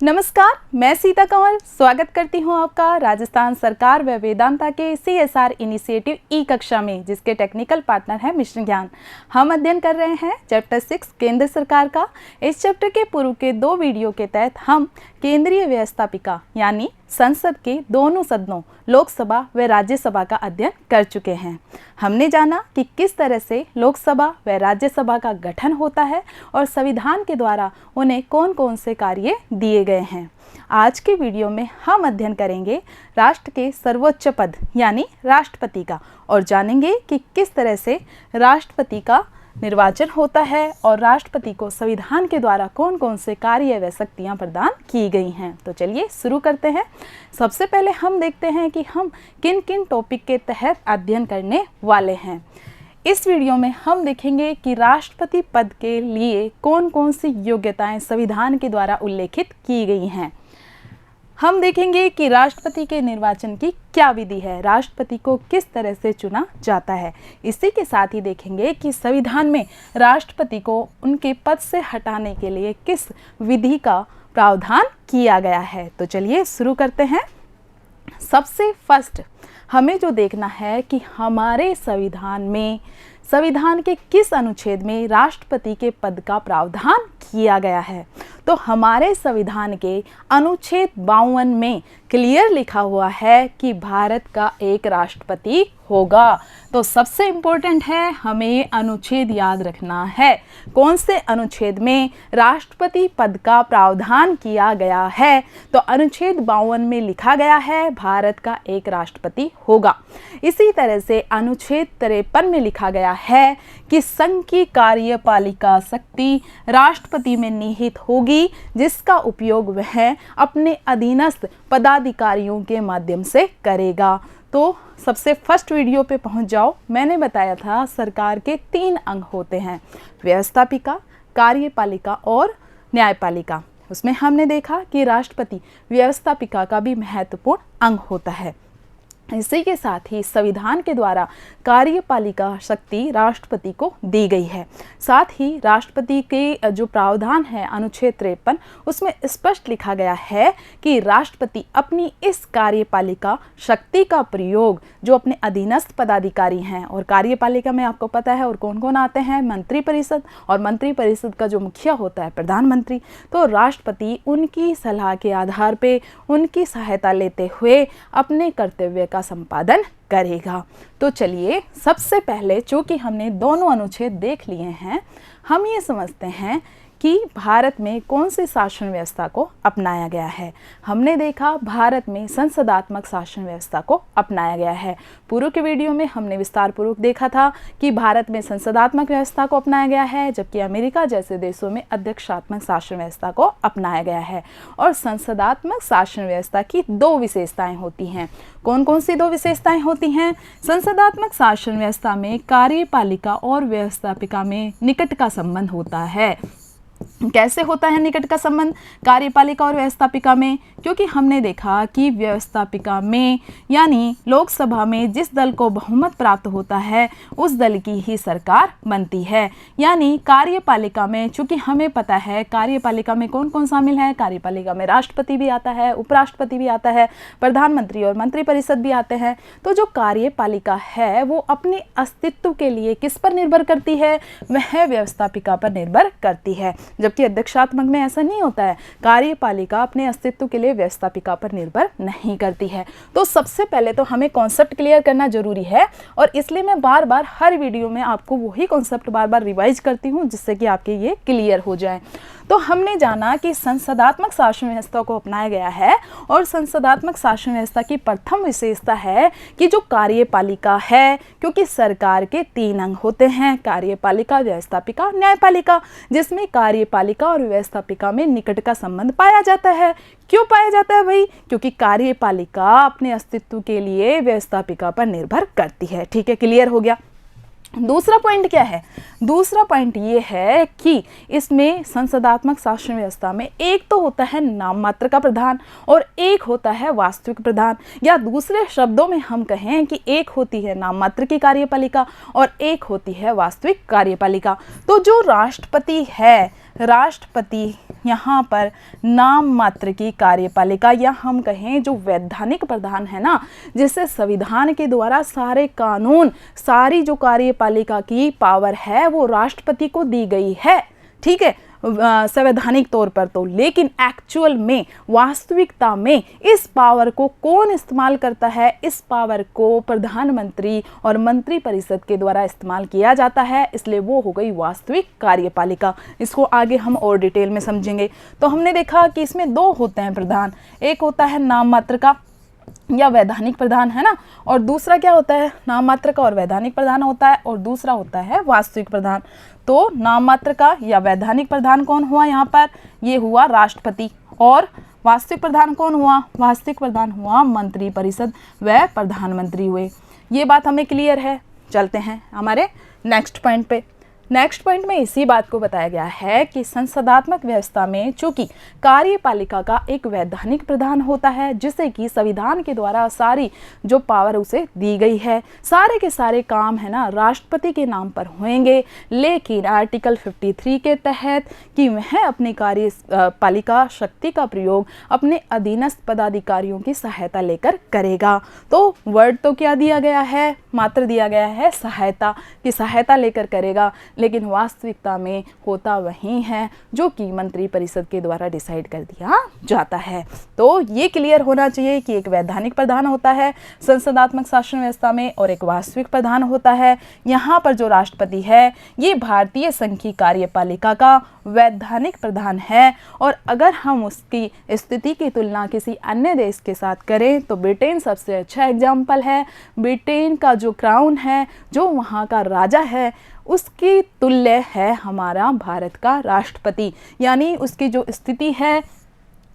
नमस्कार, मैं सीता कंवर स्वागत करती हूं आपका राजस्थान सरकार व वेदांता के CSR इनिशिएटिव ई कक्षा में, जिसके टेक्निकल पार्टनर है मिशन ज्ञान। हम अध्ययन कर रहे हैं चैप्टर 6 केंद्र सरकार का। इस चैप्टर के पूर्व के 2 वीडियो के तहत हम केंद्रीय व्यवस्थापिका यानी संसद के दोनों सदनों लोकसभा व राज्यसभा का अध्ययन कर चुके हैं। हमने जाना कि किस तरह से लोकसभा व राज्यसभा का गठन होता है और संविधान के द्वारा उन्हें कौन कौन से कार्य दिए गए हैं। आज के वीडियो में हम अध्ययन करेंगे राष्ट्र के सर्वोच्च पद यानी राष्ट्रपति का और जानेंगे कि किस तरह से राष्ट्रपति का निर्वाचन होता है और राष्ट्रपति को संविधान के द्वारा कौन कौन से कार्य व शक्तियाँ प्रदान की गई हैं। तो चलिए शुरू करते हैं। सबसे पहले हम देखते हैं कि हम किन किन टॉपिक के तहत अध्ययन करने वाले हैं। इस वीडियो में हम देखेंगे कि राष्ट्रपति पद के लिए कौन कौन सी योग्यताएं संविधान के द्वारा उल्लेखित की गई हैं। हम देखेंगे कि राष्ट्रपति के निर्वाचन की क्या विधि है, राष्ट्रपति को किस तरह से चुना जाता है। इसी के साथ ही देखेंगे कि संविधान में राष्ट्रपति को उनके पद से हटाने के लिए किस विधि का प्रावधान किया गया है। तो चलिए शुरू करते हैं। सबसे फर्स्ट हमें जो देखना है कि हमारे संविधान के किस अनुच्छेद में राष्ट्रपति के पद का प्रावधान किया गया है। तो हमारे संविधान के अनुच्छेद 52 में क्लियर लिखा हुआ है कि भारत का एक राष्ट्रपति होगा। तो सबसे इम्पोर्टेंट है हमें अनुच्छेद याद रखना है। कौन से अनुच्छेद में राष्ट्रपति पद का प्रावधान किया गया है। तो अनुच्छेद 52 में लिखा गया है भारत का एक राष्ट्रपति होगा। इसी तरह से अनुच्छेद 53 में लिखा गया है कि संघ की कार्यपालिका शक्ति राष्ट्रपति में निहित होगी, जिसका उपयोग वह अपने अधीनस्थ पदाधिकारियों के माध्यम से करेगा। तो सबसे फर्स्ट वीडियो पे पहुंच जाओ। मैंने बताया था सरकार के 3 अंग होते हैं, व्यवस्थापिका, कार्यपालिका और न्यायपालिका। उसमें हमने देखा कि राष्ट्रपति व्यवस्थापिका का भी महत्वपूर्ण अंग होता है। इसी के साथ ही संविधान के द्वारा कार्यपालिका शक्ति राष्ट्रपति को दी गई है। साथ ही राष्ट्रपति के जो प्रावधान है अनुच्छेद 53 उसमें स्पष्ट लिखा गया है कि राष्ट्रपति अपनी इस कार्यपालिका शक्ति का प्रयोग जो अपने अधीनस्थ पदाधिकारी हैं, और कार्यपालिका में आपको पता है और कौन कौन आते हैं, मंत्रिपरिषद, और मंत्रिपरिषद का जो मुखिया होता है प्रधानमंत्री। तो राष्ट्रपति उनकी सलाह के आधार पर उनकी सहायता लेते हुए अपने कर्तव्य का संपादन करेगा। तो चलिए सबसे पहले चूंकि हमने दोनों अनुच्छेद देख लिए हैं, हम ये समझते हैं कि भारत में कौन सी शासन व्यवस्था को अपनाया गया है। हमने देखा भारत में संसदात्मक शासन व्यवस्था को अपनाया गया है। पूर्व के वीडियो में हमने विस्तार पूर्वक देखा था कि भारत में संसदात्मक व्यवस्था को अपनाया गया है, जबकि अमेरिका जैसे देशों में अध्यक्षात्मक शासन व्यवस्था को अपनाया गया है। और संसदात्मक शासन व्यवस्था की 2 विशेषताएं होती हैं। कौन कौन सी 2 विशेषताएं होती हैं? संसदात्मक शासन व्यवस्था में कार्यपालिका और व्यवस्थापिका में निकट का संबंध होता है। कैसे होता है निकट का संबंध कार्यपालिका और व्यवस्थापिका में? क्योंकि हमने देखा कि व्यवस्थापिका में यानी लोकसभा में जिस दल को बहुमत प्राप्त होता है उस दल की ही सरकार बनती है। यानी कार्यपालिका में चूंकि हमें पता है कार्यपालिका में कौन कौन शामिल है, कार्यपालिका में राष्ट्रपति भी आता है, उपराष्ट्रपति भी आता है, प्रधानमंत्री और मंत्रिपरिषद भी आते हैं। तो जो कार्यपालिका है वो अपने अस्तित्व के लिए किस पर निर्भर करती है? वह व्यवस्थापिका पर निर्भर करती है। जबकि अध्यक्षात्मक में ऐसा नहीं होता है, कार्यपालिका अपने अस्तित्व के लिए व्यवस्थापिका पर निर्भर नहीं करती है। तो सबसे पहले तो हमें कॉन्सेप्ट क्लियर करना जरूरी है, और इसलिए मैं बार बार हर वीडियो में आपको वही कॉन्सेप्ट बार बार रिवाइज करती हूँ जिससे कि आपके ये क्लियर हो जाए। तो हमने जाना कि संसदात्मक शासन व्यवस्था को अपनाया गया है, और संसदात्मक शासन व्यवस्था की प्रथम विशेषता है कि जो कार्यपालिका है, क्योंकि सरकार के 3 अंग होते हैं, कार्यपालिका, व्यवस्थापिका, न्यायपालिका, जिसमें कार्यपालिका और व्यवस्थापिका में निकट का संबंध पाया जाता है। क्यों पाया जाता है भाई? क्योंकि कार्यपालिका अपने अस्तित्व के लिए व्यवस्थापिका पर निर्भर करती है। ठीक है, क्लियर हो गया। दूसरा पॉइंट क्या है? दूसरा पॉइंट ये है कि इसमें संसदात्मक शासन व्यवस्था में एक तो होता है नाम मात्र का प्रधान और एक होता है वास्तविक प्रधान, या दूसरे शब्दों में हम कहें कि एक होती है नाम मात्र की कार्यपालिका और एक होती है वास्तविक कार्यपालिका। तो जो राष्ट्रपति है, राष्ट्रपति यहाँ पर नाम मात्र की कार्यपालिका, या हम कहें जो वैधानिक प्रधान है ना, जिससे संविधान के द्वारा सारे कानून, सारी जो कार्यपालिका की पावर है वो राष्ट्रपति को दी गई है, ठीक है, संवैधानिक तौर पर तो। लेकिन एक्चुअल में, वास्तविकता में इस पावर को कौन इस्तेमाल करता है? इस पावर को प्रधानमंत्री और मंत्रिपरिषद के द्वारा इस्तेमाल किया जाता है, इसलिए वो हो गई वास्तविक कार्यपालिका। इसको आगे हम और डिटेल में समझेंगे। तो हमने देखा कि इसमें दो होते हैं प्रधान, एक होता है नाम मात्र का या वैधानिक प्रधान, है ना, और दूसरा क्या होता है? नाम मात्र का और वैधानिक प्रधान होता है, और दूसरा होता है वास्तविक प्रधान। तो नाम मात्र का या वैधानिक प्रधान कौन हुआ यहाँ पर? ये हुआ राष्ट्रपति। और वास्तविक प्रधान कौन हुआ? वास्तविक प्रधान हुआ मंत्रिपरिषद व प्रधानमंत्री हुए। ये बात हमें क्लियर है। चलते हैं हमारे नेक्स्ट पॉइंट पे। नेक्स्ट पॉइंट में इसी बात को बताया गया है कि संसदात्मक व्यवस्था में चूंकि कार्यपालिका का एक वैधानिक प्रधान होता है, जिसे कि संविधान के द्वारा सारी जो पावर उसे दी गई है, सारे के सारे काम है ना राष्ट्रपति के नाम पर होंगे। लेकिन आर्टिकल 53 के तहत कि वह अपनी कार्यपालिका शक्ति का प्रयोग अपने अधीनस्थ पदाधिकारियों की सहायता लेकर करेगा। तो वर्ड तो क्या दिया गया है? मात्र दिया गया है सहायता, की सहायता लेकर करेगा, लेकिन वास्तविकता में होता वही है जो कि मंत्रिपरिषद के द्वारा डिसाइड कर दिया जाता है। तो ये क्लियर होना चाहिए कि एक वैधानिक प्रधान होता है संसदात्मक शासन व्यवस्था में और एक वास्तविक प्रधान होता है। यहाँ पर जो राष्ट्रपति है ये भारतीय संघ की कार्यपालिका का वैधानिक प्रधान है। और अगर हम उसकी स्थिति की तुलना किसी अन्य देश के साथ करें तो ब्रिटेन सबसे अच्छा एग्जाम्पल है। ब्रिटेन का जो क्राउन है, जो वहाँ का राजा है, उसकी तुल्य है हमारा भारत का राष्ट्रपति, यानी उसकी जो स्थिति है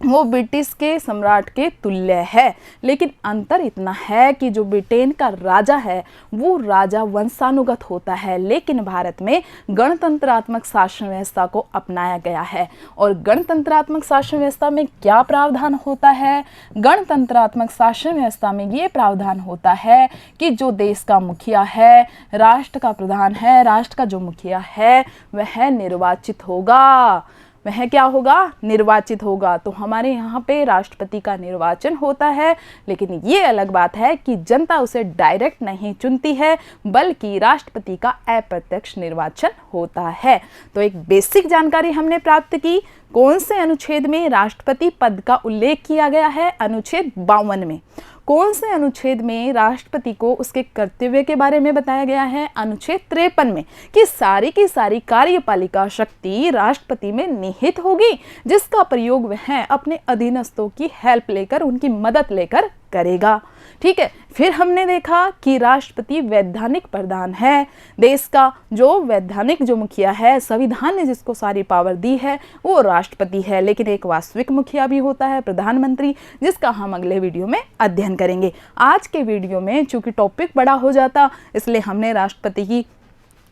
वो ब्रिटिश के सम्राट के तुल्य है। लेकिन अंतर इतना है कि जो ब्रिटेन का राजा है वो राजा वंशानुगत होता है, लेकिन भारत में गणतंत्रात्मक शासन व्यवस्था को अपनाया गया है। और गणतंत्रात्मक शासन व्यवस्था में क्या प्रावधान होता है? गणतंत्रात्मक शासन व्यवस्था में ये प्रावधान होता है कि जो देश का मुखिया है, राष्ट्र का प्रधान है, राष्ट्र का जो मुखिया है वह निर्वाचित होगा। वह क्या होगा? निर्वाचित होगा। तो हमारे यहाँ पे राष्ट्रपति का निर्वाचन होता है, लेकिन ये अलग बात है कि जनता उसे डायरेक्ट नहीं चुनती है, बल्कि राष्ट्रपति का अप्रत्यक्ष निर्वाचन होता है। तो एक बेसिक जानकारी हमने प्राप्त की। कौन से अनुच्छेद में राष्ट्रपति पद का उल्लेख किया गया है? अनुच्छेद 52 में। कौन से अनुच्छेद में राष्ट्रपति को उसके कर्तव्य के बारे में बताया गया है? अनुच्छेद 53 में, कि सारी की सारी कार्यपालिका शक्ति राष्ट्रपति में निहित होगी, जिसका प्रयोग वह अपने अधीनस्थों की हेल्प लेकर, उनकी मदद लेकर करेगा। ठीक है। फिर हमने देखा कि राष्ट्रपति वैधानिक प्रधान है। देश का जो वैधानिक जो मुखिया है, संविधान ने जिसको सारी पावर दी है वो राष्ट्रपति है, लेकिन एक वास्तविक मुखिया भी होता है, प्रधानमंत्री, जिसका हम अगले वीडियो में अध्ययन करेंगे। आज के वीडियो में चूंकि टॉपिक बड़ा हो जाता, इसलिए हमने राष्ट्रपति की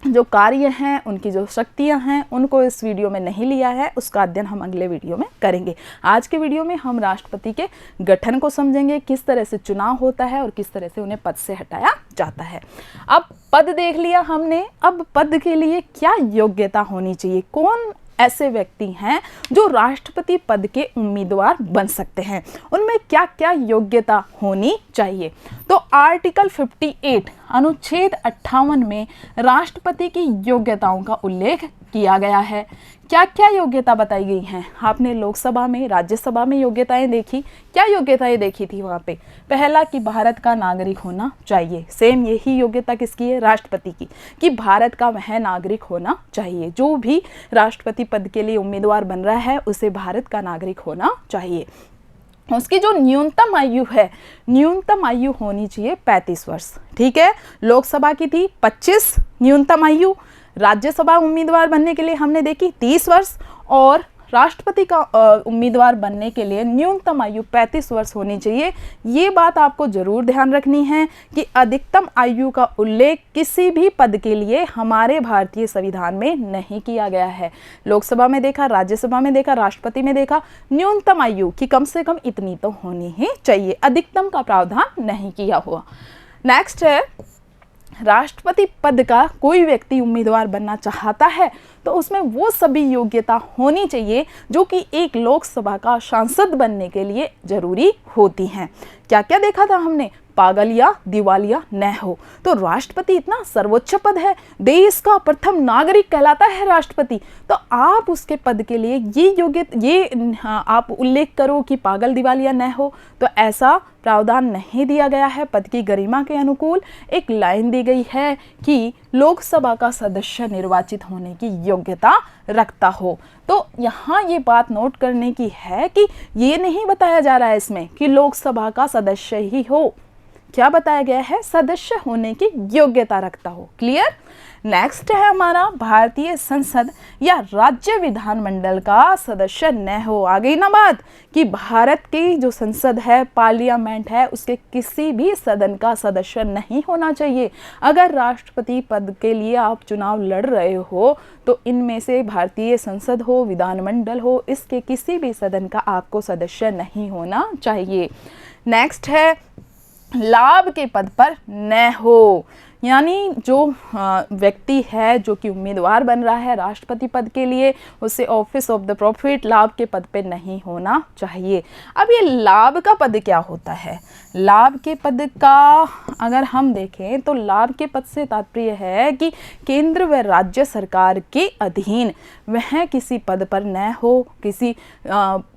जो कार्य हैं, उनकी जो शक्तियां हैं, उनको इस वीडियो में नहीं लिया है, उसका अध्ययन हम अगले वीडियो में करेंगे। आज के वीडियो में हम राष्ट्रपति के गठन को समझेंगे, किस तरह से चुनाव होता है और किस तरह से उन्हें पद से हटाया जाता है। अब पद देख लिया हमने, अब पद के लिए क्या योग्यता होनी चाहिए, कौन ऐसे व्यक्ति हैं जो राष्ट्रपति पद के उम्मीदवार बन सकते हैं, उनमें क्या क्या योग्यता होनी चाहिए। तो आर्टिकल 58 अनुच्छेद 58 में राष्ट्रपति की योग्यताओं का उल्लेख किया गया है। क्या क्या योग्यता बताई गई हैं? आपने लोकसभा में, राज्यसभा में योग्यताएं देखी, क्या योग्यताएं देखी थी वहाँ पे? पहला कि भारत का नागरिक होना चाहिए। सेम यही योग्यता किसकी है? राष्ट्रपति की, कि भारत का वह नागरिक होना चाहिए। जो भी राष्ट्रपति पद के लिए उम्मीदवार बन रहा है उसे भारत का नागरिक होना चाहिए। उसकी जो न्यूनतम आयु है, न्यूनतम आयु होनी चाहिए 35 वर्ष। ठीक है। लोकसभा की थी 25 न्यूनतम आयु, राज्यसभा उम्मीदवार बनने के लिए हमने देखी 30 वर्ष, और राष्ट्रपति का उम्मीदवार बनने के लिए न्यूनतम आयु 35 वर्ष होनी चाहिए। ये बात आपको जरूर ध्यान रखनी है कि अधिकतम आयु का उल्लेख किसी भी पद के लिए हमारे भारतीय संविधान में नहीं किया गया है। लोकसभा में देखा, राज्यसभा में देखा, राष्ट्रपति में देखा, न्यूनतम आयु की कम से कम इतनी तो होनी ही चाहिए, अधिकतम का प्रावधान नहीं किया हुआ। नेक्स्ट है राष्ट्रपति पद का कोई व्यक्ति उम्मीदवार बनना चाहता है तो उसमें वो सभी योग्यता होनी चाहिए जो कि एक लोकसभा का सांसद बनने के लिए जरूरी होती हैं। क्या क्या देखा था हमने? पागल या दिवालिया न हो। तो राष्ट्रपति इतना सर्वोच्च पद है, देश का प्रथम नागरिक कहलाता है राष्ट्रपति। तो आप उसके पद के लिए आप उल्लेख करो कि पागल दिवालिया न हो, तो ऐसा प्रावधान नहीं दिया गया है। पद की गरिमा के अनुकूल एक लाइन दी गई है कि लोकसभा का सदस्य निर्वाचित होने की योग्यता रखता हो। तो यहाँ ये बात नोट करने की है कि ये नहीं बताया जा रहा है इसमें कि लोकसभा का सदस्य ही हो, क्या बताया गया है? सदस्य होने की योग्यता रखता हो। क्लियर? नेक्स्ट है हमारा भारतीय संसद या राज्य विधानमंडल का सदस्य न हो। आ गई ना बात कि भारत की जो संसद है, पार्लियामेंट है, उसके किसी भी सदन का सदस्य नहीं होना चाहिए। अगर राष्ट्रपति पद के लिए आप चुनाव लड़ रहे हो तो इनमें से भारतीय संसद हो, विधानमंडल हो, इसके किसी भी सदन का आपको सदस्य नहीं होना चाहिए। नेक्स्ट है लाभ के पद पर न हो, यानी जो व्यक्ति है जो कि उम्मीदवार बन रहा है राष्ट्रपति पद के लिए, उसे ऑफिस ऑफ द प्रॉफिट लाभ के पद पे नहीं होना चाहिए। अब ये लाभ का पद क्या होता है? लाभ के पद का अगर हम देखें तो लाभ के पद से तात्पर्य है कि केंद्र व राज्य सरकार के अधीन वह किसी पद पर न हो, किसी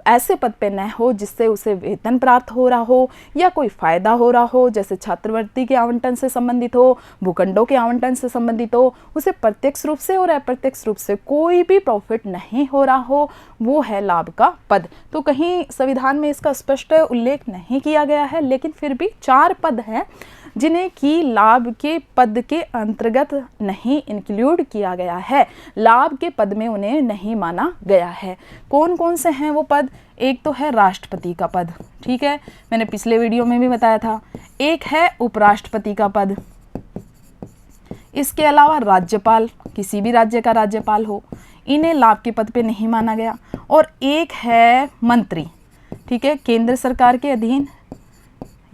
ऐसे पद पे न हो जिससे उसे वेतन प्राप्त हो रहा हो या कोई फायदा हो रहा हो, जैसे छात्रवृत्ति के आवंटन से संबंधित हो, भूखंडों के आवंटन से संबंधित हो, उसे प्रत्यक्ष रूप से और अप्रत्यक्ष रूप से कोई भी प्रॉफिट नहीं हो रहा हो, वो है लाभ का पद। तो कहीं संविधान में इसका स्पष्ट उल्लेख नहीं किया गया है, लेकिन फिर भी 4 पद हैं जिन्हें कि लाभ के पद के अंतर्गत नहीं इंक्लूड किया गया है, लाभ के पद में उन्हें नहीं माना गया है। कौन कौन से हैं वो पद? एक तो है राष्ट्रपति का पद, ठीक है, मैंने पिछले वीडियो में भी बताया था। एक है उपराष्ट्रपति का पद, इसके अलावा राज्यपाल, किसी भी राज्य का राज्यपाल हो, इन्हें लाभ के पद पे नहीं माना गया। और एक है मंत्री, ठीक है, केंद्र सरकार के अधीन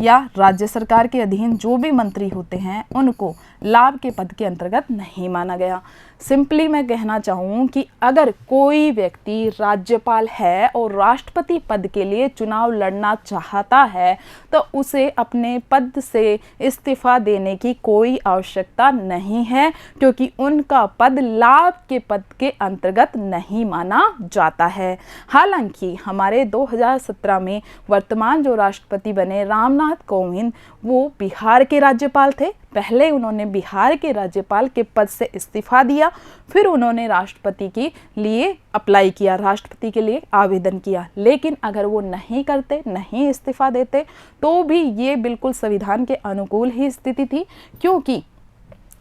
या राज्य सरकार के अधीन जो भी मंत्री होते हैं उनको लाभ के पद के अंतर्गत नहीं माना गया। सिंपली मैं कहना चाहूँ कि अगर कोई व्यक्ति राज्यपाल है और राष्ट्रपति पद के लिए चुनाव लड़ना चाहता है तो उसे अपने पद से इस्तीफा देने की कोई आवश्यकता नहीं है, क्योंकि उनका पद लाभ के पद के अंतर्गत नहीं माना जाता है। हालांकि हमारे 2017 में वर्तमान जो राष्ट्रपति बने रामनाथ कोविंद, वो बिहार के राज्यपाल थे। पहले उन्होंने बिहार के राज्यपाल के पद से इस्तीफा दिया, फिर उन्होंने राष्ट्रपति के लिए अप्लाई किया, राष्ट्रपति के लिए आवेदन किया। लेकिन अगर वो नहीं करते, नहीं इस्तीफा देते, तो भी ये बिल्कुल संविधान के अनुकूल ही स्थिति थी, क्योंकि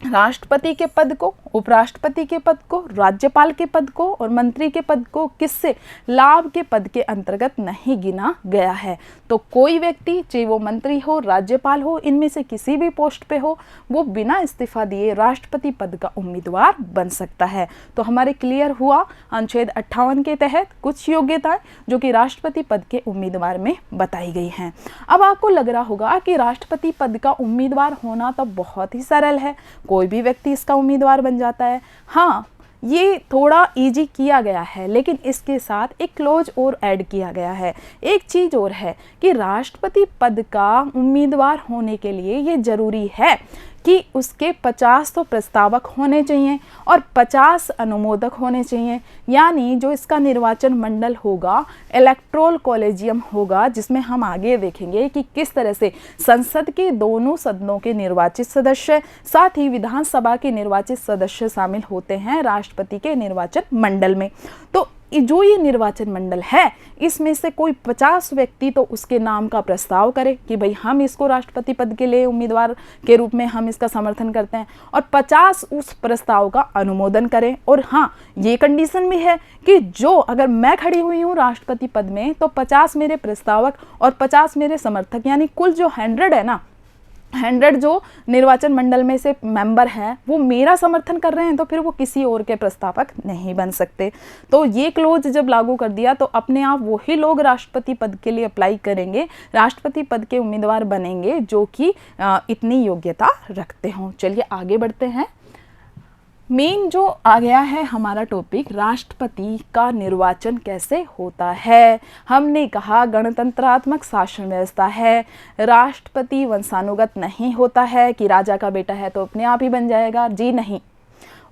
राष्ट्रपति के पद को, उपराष्ट्रपति के पद को, राज्यपाल के पद को और मंत्री के पद को किससे लाभ के पद के अंतर्गत नहीं गिना गया है। तो कोई व्यक्ति, चाहे वो मंत्री हो, राज्यपाल हो, इनमें से किसी भी पोस्ट पे हो, वो बिना इस्तीफा दिए राष्ट्रपति पद का उम्मीदवार बन सकता है। तो हमारे क्लियर हुआ अनुच्छेद 58 के तहत कुछ योग्यताएं जो कि राष्ट्रपति पद के उम्मीदवार में बताई गई हैं। अब आपको लग रहा होगा कि राष्ट्रपति पद का उम्मीदवार होना तो बहुत ही सरल है, कोई भी व्यक्ति इसका उम्मीदवार बन जाता है। हाँ, ये थोड़ा इजी किया गया है, लेकिन इसके साथ एक क्लोज और ऐड किया गया है। एक चीज़ और है कि राष्ट्रपति पद का उम्मीदवार होने के लिए ये जरूरी है कि उसके 50 तो प्रस्तावक होने चाहिए और 50 अनुमोदक होने चाहिए। यानी जो इसका निर्वाचन मंडल होगा, इलेक्टोरल कॉलेजियम होगा, जिसमें हम आगे देखेंगे कि किस तरह से संसद के दोनों सदनों के निर्वाचित सदस्य, साथ ही विधानसभा के निर्वाचित सदस्य शामिल होते हैं राष्ट्रपति के निर्वाचन मंडल में। तो जो ये निर्वाचन मंडल है, इसमें से कोई 50 व्यक्ति तो उसके नाम का प्रस्ताव करे कि भाई हम इसको राष्ट्रपति पद के लिए उम्मीदवार के रूप में हम इसका समर्थन करते हैं, और 50 उस प्रस्ताव का अनुमोदन करें। और हाँ, ये कंडीशन भी है कि जो अगर मैं खड़ी हुई हूँ राष्ट्रपति पद में, तो 50 मेरे प्रस्तावक और 50 मेरे समर्थक, यानी कुल जो 100 है ना, 100 जो निर्वाचन मंडल में से मेंबर हैं वो मेरा समर्थन कर रहे हैं तो फिर वो किसी और के प्रस्तावक नहीं बन सकते। तो ये क्लोज जब लागू कर दिया तो अपने आप वही लोग राष्ट्रपति पद के लिए अप्लाई करेंगे, राष्ट्रपति पद के उम्मीदवार बनेंगे जो कि इतनी योग्यता रखते हों। चलिए आगे बढ़ते हैं। मेन जो आ गया है हमारा टॉपिक, राष्ट्रपति का निर्वाचन कैसे होता है। हमने कहा गणतंत्रात्मक शासन व्यवस्था है, राष्ट्रपति वंशानुगत नहीं होता है कि राजा का बेटा है तो अपने आप ही बन जाएगा, जी नहीं,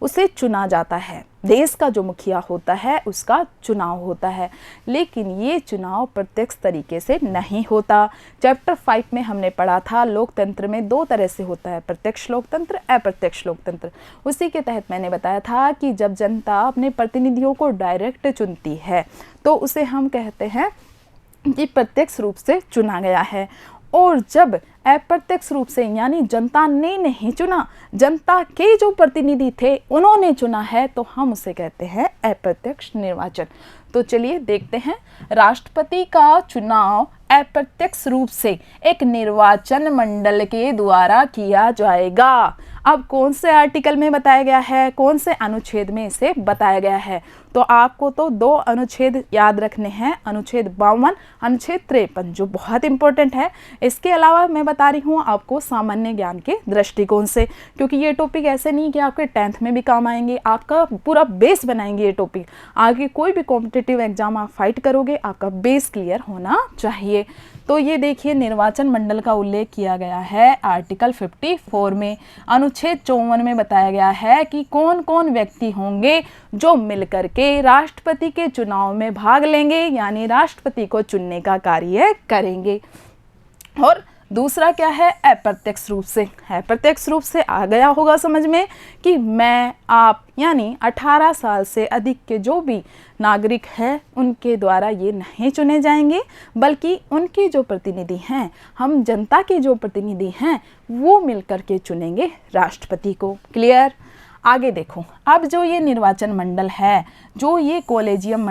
उसे चुना जाता है। देश का जो मुखिया होता है उसका चुनाव होता है, लेकिन ये चुनाव प्रत्यक्ष तरीके से नहीं होता। चैप्टर 5 में हमने पढ़ा था लोकतंत्र में 2 तरह से होता है, प्रत्यक्ष लोकतंत्र, अप्रत्यक्ष लोकतंत्र। उसी के तहत मैंने बताया था कि जब जनता अपने प्रतिनिधियों को डायरेक्ट चुनती है तो उसे हम कहते हैं कि प्रत्यक्ष रूप से चुना गया है, और जब अप्रत्यक्ष रूप से यानी जनता ने नहीं चुना, जनता के जो प्रतिनिधि थे उन्होंने चुना है, तो हम उसे कहते हैं अप्रत्यक्ष निर्वाचन। तो चलिए देखते हैं, राष्ट्रपति का चुनाव अप्रत्यक्ष रूप से एक निर्वाचन मंडल के द्वारा किया जाएगा। अब कौन से आर्टिकल में बताया गया है, कौन से अनुच्छेद में इसे बताया गया है, तो आपको तो 2 अनुच्छेद याद रखने हैं, अनुच्छेद 52, अनुच्छेद 53, जो बहुत इंपॉर्टेंट है। इसके अलावा मैं बता रही हूँ आपको सामान्य ज्ञान के दृष्टिकोण से, क्योंकि ये टॉपिक ऐसे नहीं कि आपके 10th में भी काम आएंगे, आपका पूरा बेस बनाएंगे ये टॉपिक। आगे कोई भी कॉम्पिटिटिव एग्जाम आप फाइट करोगे, आपका बेस क्लियर होना चाहिए। तो ये देखिए, निर्वाचन मंडल का उल्लेख किया गया है आर्टिकल 54 में। अनुच्छेद 54 में बताया गया है कि कौन कौन व्यक्ति होंगे जो मिलकर के राष्ट्रपति के चुनाव में भाग लेंगे, यानी राष्ट्रपति को चुनने का कार्य करेंगे। और दूसरा क्या है, अप्रत्यक्ष रूप से। अप्रत्यक्ष रूप से आ गया होगा समझ में कि मैं, आप, यानी 18 साल से अधिक के जो भी नागरिक हैं उनके द्वारा ये नहीं चुने जाएंगे, बल्कि उनके जो प्रतिनिधि हैं, हम जनता के जो प्रतिनिधि हैं वो मिलकर के चुनेंगे राष्ट्रपति को। क्लियर? आगे देखो, अब जो ये निर्वाचन मंडल है, जो ये कॉलेजियम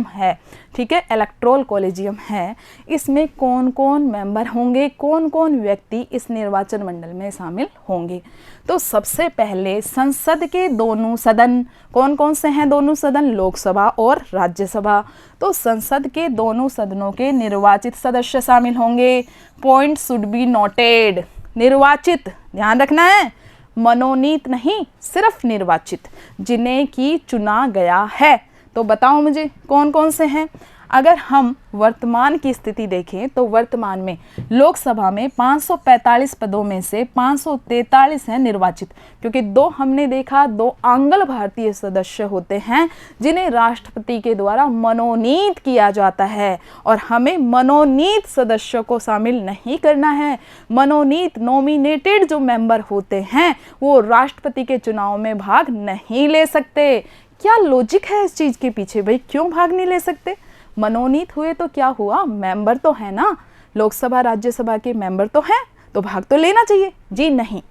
है, ठीक है, इलेक्टोरल कॉलेजियम है, इसमें कौन कौन मेंबर होंगे, कौन कौन व्यक्ति इस निर्वाचन मंडल में शामिल होंगे। तो सबसे पहले संसद के दोनों सदन, कौन कौन से हैं दोनों सदन, लोकसभा और राज्यसभा। तो संसद के दोनों सदनों के निर्वाचित सदस्य शामिल होंगे। पॉइंट शुड बी नोटेड, निर्वाचित, ध्यान रखना है, मनोनीत नहीं, सिर्फ निर्वाचित, जिन्हें की चुना गया है। तो बताओ मुझे कौन कौन से हैं। अगर हम वर्तमान की स्थिति देखें तो वर्तमान में लोकसभा में 545 पदों में से 543 हैं निर्वाचित, क्योंकि 2 हमने देखा 2 आंग्ल भारतीय सदस्य होते हैं जिन्हें राष्ट्रपति के द्वारा मनोनीत किया जाता है, और हमें मनोनीत सदस्यों को शामिल नहीं करना है। मनोनीत, नॉमिनेटेड जो मेंबर होते हैं वो राष्ट्रपति के चुनाव में भाग नहीं ले सकते। क्या लॉजिक है इस चीज़ के पीछे भाई, क्यों भाग नहीं ले सकते? मनोनीत हुए तो क्या हुआ, मेंबर तो है ना, लोकसभा राज्यसभा के मेंबर तो हैं, तो भाग तो लेना चाहिए। जी नहीं,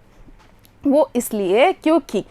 वो इसलिए क्योंकि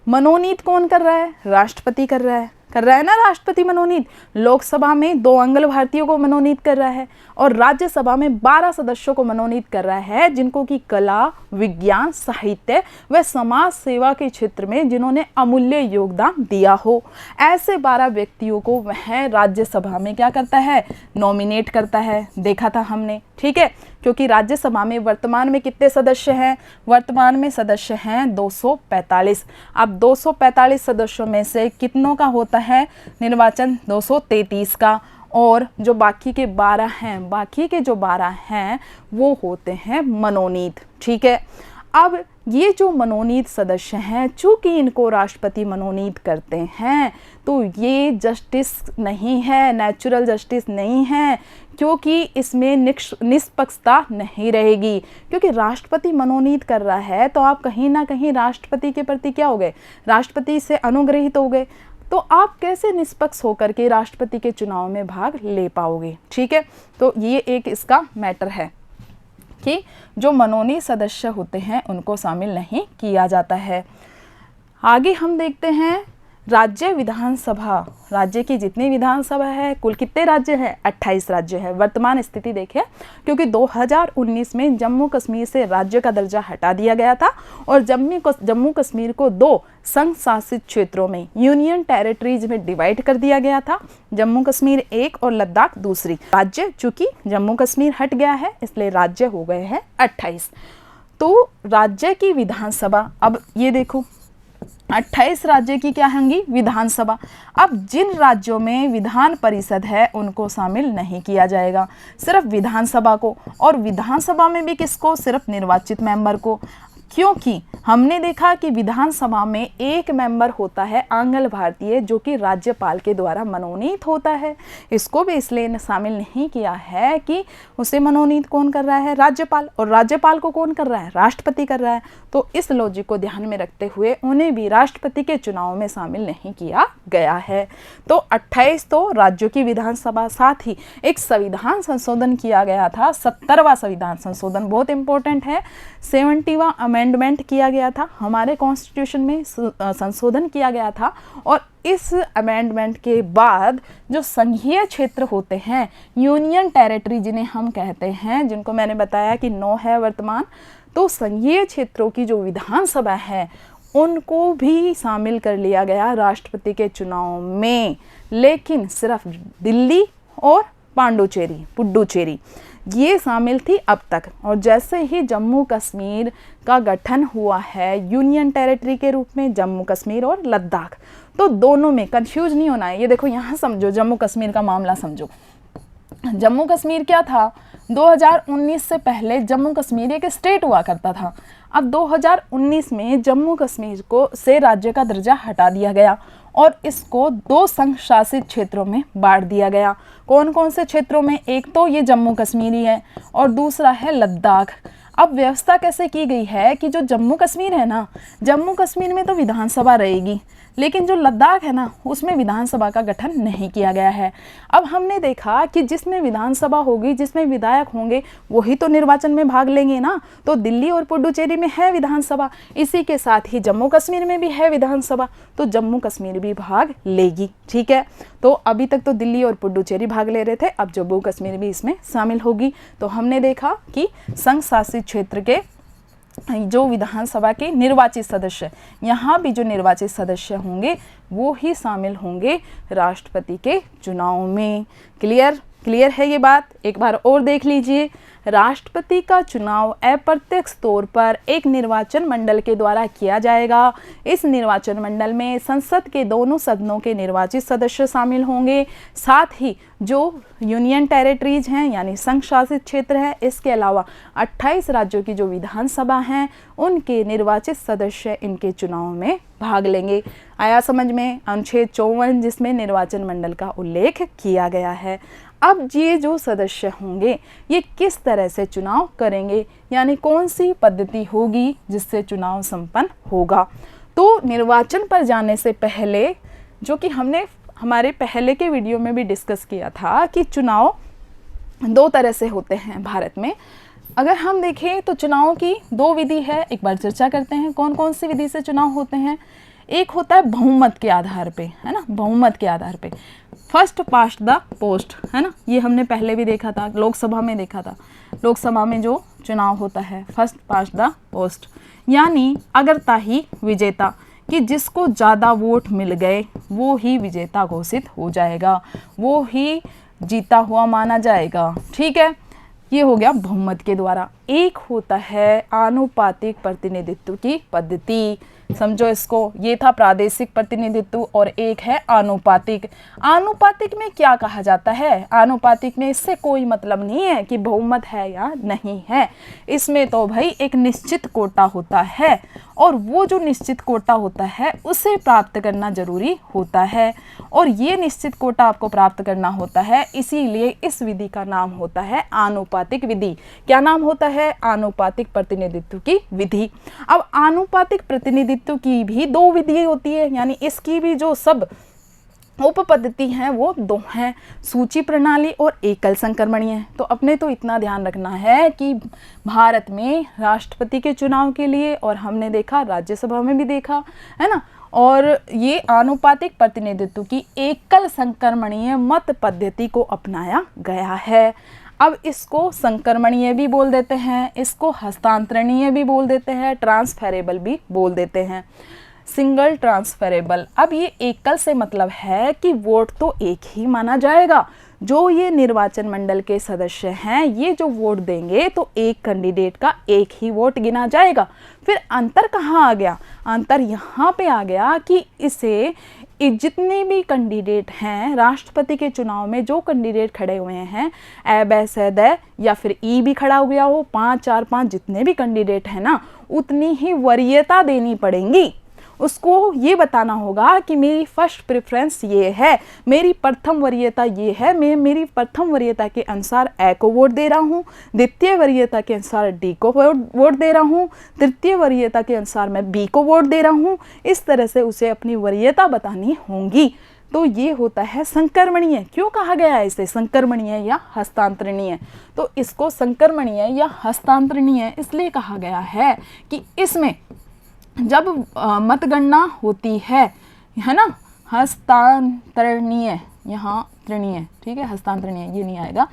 मनोनीत कौन कर रहा है, राष्ट्रपति कर रहा है ना, राष्ट्रपति मनोनीत। लोकसभा में 2 आंग्ल भारतीयों को मनोनीत कर रहा है, और राज्यसभा में 12 सदस्यों को मनोनीत कर रहा है, जिनको की कला, विज्ञान, साहित्य व समाज सेवा के क्षेत्र में जिन्होंने अमूल्य योगदान दिया हो। ऐसे 12 व्यक्तियों को वह राज्यसभा में क्या करता है, नॉमिनेट करता है। देखा था हमने, ठीक है, क्योंकि राज्यसभा में वर्तमान में कितने सदस्य हैं, वर्तमान में सदस्य हैं 245। अब 245 सदस्यों में से कितनों का होता है निर्वाचन, 233 का, और जो बाकी के 12 हैं, बाकी के जो 12 हैं वो होते हैं मनोनीत। ठीक है, अब ये जो मनोनीत सदस्य हैं, चूंकि इनको राष्ट्रपति मनोनीत करते हैं, तो ये जस्टिस नहीं है, नेचुरल जस्टिस नहीं है, क्योंकि इसमें निष्पक्षता नहीं रहेगी। क्योंकि राष्ट्रपति मनोनीत कर रहा है तो आप कहीं ना कहीं राष्ट्रपति के प्रति क्या हो गए, राष्ट्रपति से अनुग्रहित हो गए, तो आप कैसे निष्पक्ष होकर के राष्ट्रपति के चुनाव में भाग ले पाओगे। ठीक है, तो ये एक इसका मैटर है कि जो मनोनीत सदस्य होते हैं उनको शामिल नहीं किया जाता है। आगे हम देखते हैं राज्य विधानसभा, राज्य की जितनी विधानसभा है, कुल कितने राज्य हैं? 28 राज्य है। वर्तमान स्थिति देखें, क्योंकि 2019 में जम्मू कश्मीर से राज्य का दर्जा हटा दिया गया था और जम्मू कश्मीर को 2 संघ शासित क्षेत्रों में, यूनियन टेरिटरीज में डिवाइड कर दिया गया था। जम्मू कश्मीर एक और लद्दाख दूसरी। राज्य, चूंकि जम्मू कश्मीर हट गया है इसलिए राज्य हो गए हैं 28। तो राज्य की विधानसभा, अब ये देखो 28 राज्य की क्या होंगी? विधानसभा। अब जिन राज्यों में विधान परिषद है उनको शामिल नहीं किया जाएगा, सिर्फ विधानसभा को। और विधानसभा में भी किसको? सिर्फ निर्वाचित मेंबर को, क्योंकि हमने देखा कि विधानसभा में एक मेंबर होता है आंग्ल भारतीय, जो कि राज्यपाल के द्वारा मनोनीत होता है। इसको भी इसलिए शामिल नहीं किया है कि उसे मनोनीत कौन कर रहा है? राज्यपाल। और राज्यपाल को कौन कर रहा है? राष्ट्रपति कर रहा है। तो इस लॉजिक को ध्यान में रखते हुए उन्हें भी राष्ट्रपति के चुनाव में शामिल नहीं किया गया है। तो 28 तो राज्यों की विधानसभा, साथ ही एक संविधान संशोधन किया गया था, 70वां संविधान संशोधन, बहुत इंपॉर्टेंट है। 70वां अमेंडमेंट किया गया था, हमारे कॉन्स्टिट्यूशन में संशोधन किया गया था। और इस अमेंडमेंट के बाद जो संघीय क्षेत्र होते हैं, यूनियन टेरिटरी जिन्हें हम कहते हैं, जिनको मैंने बताया कि 9 है वर्तमान, तो संघीय क्षेत्रों की जो विधानसभा है उनको भी शामिल कर लिया गया राष्ट्रपति के चुनाव में। लेकिन सिर्फ दिल्ली और पुडुचेरी ये शामिल थी अब तक। और जैसे ही जम्मू कश्मीर का गठन हुआ है यूनियन टेरिटरी के रूप में, जम्मू कश्मीर और लद्दाख, तो दोनों में कंफ्यूज नहीं होना है। ये देखो यहाँ समझो, जम्मू कश्मीर का मामला समझो। जम्मू कश्मीर क्या था? 2019 से पहले जम्मू कश्मीर एक स्टेट हुआ करता था। अब 2019 में जम्मू कश्मीर को से राज्य का दर्जा हटा दिया गया और इसको 2 संघ शासित क्षेत्रों में बांट दिया गया। कौन कौन से क्षेत्रों में? एक तो ये जम्मू कश्मीर ही है और दूसरा है लद्दाख। अब व्यवस्था कैसे की गई है कि जो जम्मू कश्मीर है ना, जम्मू कश्मीर में तो विधानसभा रहेगी, लेकिन जो लद्दाख है ना उसमें विधानसभा का गठन नहीं किया गया है। अब हमने देखा कि जिसमें विधानसभा होगी, जिसमें विधायक होंगे, वही तो निर्वाचन में भाग लेंगे ना। तो दिल्ली और पुडुचेरी में है विधानसभा, इसी के साथ ही जम्मू कश्मीर में भी है विधानसभा, तो जम्मू कश्मीर भी भाग लेगी। ठीक है, तो अभी तक तो दिल्ली और पुडुचेरी भाग ले रहे थे, अब जम्मू कश्मीर भी इसमें शामिल होगी। तो हमने देखा कि संघ शासित क्षेत्र के जो विधानसभा के निर्वाचित सदस्य, यहाँ भी जो निर्वाचित सदस्य होंगे वो ही शामिल होंगे राष्ट्रपति के चुनाव में। क्लियर है ये बात? एक बार और देख लीजिए। राष्ट्रपति का चुनाव अप्रत्यक्ष तौर पर एक निर्वाचन मंडल के द्वारा किया जाएगा। इस निर्वाचन मंडल में संसद के दोनों सदनों के निर्वाचित सदस्य शामिल होंगे, साथ ही जो यूनियन टेरिटरीज हैं यानी संघ शासित क्षेत्र है, इसके अलावा 28 राज्यों की जो विधानसभा हैं उनके निर्वाचित सदस्य इनके चुनाव में भाग लेंगे। आया समझ में? अनुच्छेद 54 जिसमें निर्वाचन मंडल का उल्लेख किया गया है। अब ये जो सदस्य होंगे ये किस तरह से चुनाव करेंगे, यानी कौन सी पद्धति होगी जिससे चुनाव संपन्न होगा। तो निर्वाचन पर जाने से पहले, जो कि हमने हमारे पहले के वीडियो में भी डिस्कस किया था कि चुनाव 2 तरह से होते हैं भारत में। अगर हम देखें तो चुनाव की 2 विधि है, एक बार चर्चा करते हैं कौन कौन सी विधि से चुनाव होते हैं। एक होता है बहुमत के आधार पे, है ना, बहुमत के आधार पे, फर्स्ट पास्ट द पोस्ट, है ना, ये हमने पहले भी देखा था, लोकसभा में देखा था। लोकसभा में जो चुनाव होता है फर्स्ट पास्ट द पोस्ट, यानी अग्रता ही विजेता, कि जिसको ज़्यादा वोट मिल गए वो ही विजेता घोषित हो जाएगा, वो ही जीता हुआ माना जाएगा। ठीक है, ये हो गया बहुमत के द्वारा। एक होता है आनुपातिक प्रतिनिधित्व की पद्धति, समझो इसको, ये था प्रादेशिक प्रतिनिधित्व और एक है आनुपातिक। आनुपातिक में क्या कहा जाता है? आनुपातिक में इससे कोई मतलब नहीं है कि बहुमत है या नहीं है, इसमें तो भाई एक निश्चित कोटा होता है और वो जो निश्चित कोटा होता है उसे प्राप्त करना जरूरी होता है, और ये निश्चित कोटा आपको प्राप्त करना होता है, इसीलिए इस विधि का नाम होता है आनुपातिक विधि। क्या नाम होता है? आनुपातिक प्रतिनिधित्व की विधि। अब आनुपातिक प्रतिनिधित्व की भी 2 विधि होती है, यानी इसकी भी जो सब उप पद्धति हैं वो 2 हैं, सूची प्रणाली और एकल संक्रमणीय। तो अपने तो इतना ध्यान रखना है कि भारत में राष्ट्रपति के चुनाव के लिए, और हमने देखा राज्यसभा में भी देखा है ना, और ये आनुपातिक प्रतिनिधित्व की एकल संक्रमणीय मत पद्धति को अपनाया गया है। अब इसको संक्रमणीय भी बोल देते हैं, इसको हस्तांतरणीय भी बोल देते हैं, ट्रांसफरेबल भी बोल देते हैं। सिंगल ट्रांसफरेबल, अब ये एकल से मतलब है कि वोट तो एक ही माना जाएगा। जो ये निर्वाचन मंडल के सदस्य हैं ये जो वोट देंगे तो एक कैंडिडेट का एक ही वोट गिना जाएगा। फिर अंतर कहाँ आ गया? अंतर यहाँ पे आ गया कि इसे जितने भी कैंडिडेट हैं राष्ट्रपति के चुनाव में, जो कैंडिडेट खड़े हुए हैं ए बै से दै या फिर ई भी खड़ा हुआ हो, 5 4 5 जितने भी कैंडिडेट हैं ना, उतनी ही वरीयता देनी पड़ेंगी। उसको ये बताना होगा कि मेरी फर्स्ट प्रेफरेंस ये है, मेरी प्रथम वरीयता ये है, मैं मेरी प्रथम वरीयता के अनुसार ए को वोट दे रहा हूँ, द्वितीय वरीयता के अनुसार डी को वोट दे रहा हूँ, तृतीय वरीयता के अनुसार मैं बी को वोट दे रहा हूँ। इस तरह से उसे अपनी वरीयता बतानी होंगी। तो ये होता है संक्रमणीय। क्यों कहा गया है इसे संक्रमणीय या हस्तांतरणीय? तो इसको संक्रमणीय या हस्तांतरणीय इसलिए कहा गया है कि इसमें जब मतगणना होती है ना, हस्तांतरणीय, यहाँ तरणीय, ठीक है, हस्तांतरणीय ये नहीं आएगा।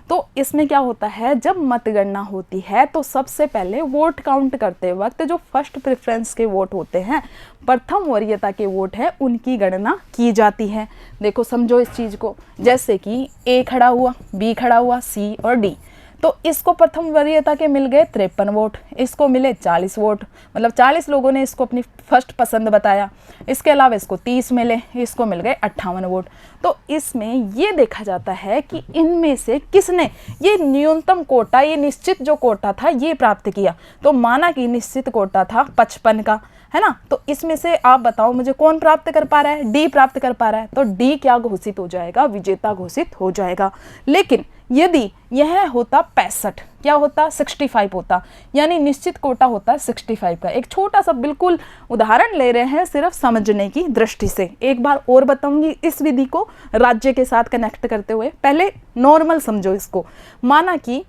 तो इसमें क्या होता है, जब मतगणना होती है तो सबसे पहले वोट काउंट करते वक्त जो फर्स्ट प्रेफरेंस के वोट होते हैं, प्रथम वरीयता के वोट है, उनकी गणना की जाती है। देखो समझो इस चीज़ को, जैसे कि ए खड़ा हुआ, बी खड़ा हुआ, सी और डी। तो इसको प्रथम वरीयता के मिल गए 53 वोट, इसको मिले 40 वोट, मतलब 40 लोगों ने इसको अपनी फर्स्ट पसंद बताया। इसके अलावा इसको 30 मिले, इसको मिल गए 58 वोट। तो इसमें ये देखा जाता है कि इनमें से किसने ये न्यूनतम कोटा, ये निश्चित जो कोटा था ये प्राप्त किया। तो माना कि निश्चित कोटा था 55 का, है ना। तो इसमें से आप बताओ मुझे कौन प्राप्त कर पा रहा है? डी प्राप्त कर पा रहा है। तो डी क्या घोषित हो जाएगा? विजेता घोषित हो जाएगा। लेकिन यदि यह होता 65, क्या होता? 65 होता, यानी निश्चित कोटा होता 65 का। एक छोटा सा बिल्कुल उदाहरण ले रहे हैं सिर्फ समझने की दृष्टि से। एक बार और बताऊंगी इस विधि को राज्य के साथ कनेक्ट करते हुए, पहले नॉर्मल समझो इसको। माना कि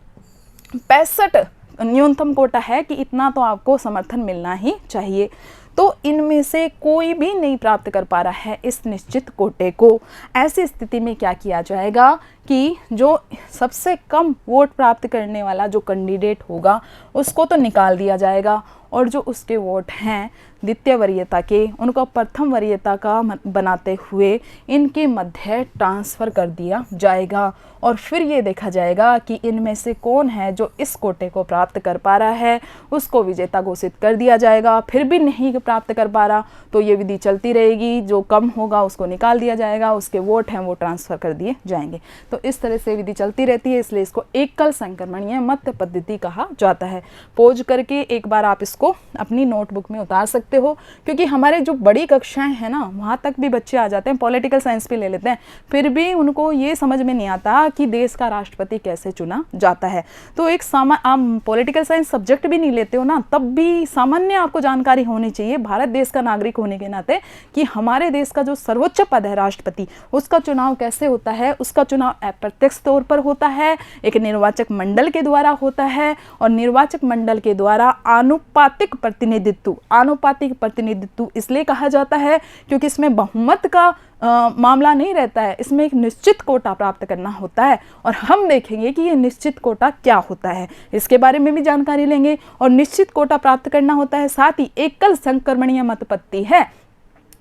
65 न्यूनतम कोटा है कि इतना तो आपको समर्थन मिलना ही चाहिए। तो इनमें से कोई भी नहीं प्राप्त कर पा रहा है इस निश्चित कोटे को। ऐसी स्थिति में क्या किया जाएगा कि जो सबसे कम वोट प्राप्त करने वाला जो कैंडिडेट होगा उसको तो निकाल दिया जाएगा, और जो उसके वोट हैं द्वितीय वरीयता के, उनको प्रथम वरीयता का बनाते हुए इनके मध्य ट्रांसफ़र कर दिया जाएगा। और फिर ये देखा जाएगा कि इनमें से कौन है जो इस कोटे को प्राप्त कर पा रहा है, उसको विजेता घोषित कर दिया जाएगा। फिर भी नहीं प्राप्त कर पा रहा तो ये विधि चलती रहेगी, जो कम होगा उसको निकाल दिया जाएगा, उसके वोट हैं वो ट्रांसफ़र कर दिए जाएंगे। तो इस तरह से विधि चलती रहती है, इसलिए इसको एकल संक्रमणीय मत पद्धति कहा जाता है। पोज करके एक बार आप इसको अपनी नोटबुक में उतार सकते हो, क्योंकि हमारे जो बड़ी कक्षाएं हैं ना वहाँ तक भी बच्चे आ जाते हैं, पॉलिटिकल साइंस भी ले लेते हैं, फिर भी उनको ये समझ में नहीं आता कि देश का राष्ट्रपति कैसे चुना जाता है। तो एक आप पॉलिटिकल साइंस सब्जेक्ट भी नहीं लेते हो ना, तब भी सामान्य आपको जानकारी होनी चाहिए भारत देश का नागरिक होने के नाते कि हमारे देश का जो सर्वोच्च पद है राष्ट्रपति, उसका चुनाव कैसे होता है। उसका चुनाव अप्रत्यक्ष तौर पर होता है, एक निर्वाचक मंडल के द्वारा होता है, और निर्वाचक मंडल के द्वारा आनुपातिक प्रतिनिधित्व। आनुपातिक प्रतिनिधित्व इसलिए कहा जाता है क्योंकि इसमें बहुमत का मामला नहीं रहता है, इसमें एक निश्चित कोटा प्राप्त करना होता है। और हम देखेंगे कि ये निश्चित कोटा क्या होता है, इसके बारे में भी जानकारी लेंगे। और निश्चित कोटा प्राप्त करना होता है, साथ ही एकल संक्रमणीय मत पद्धति है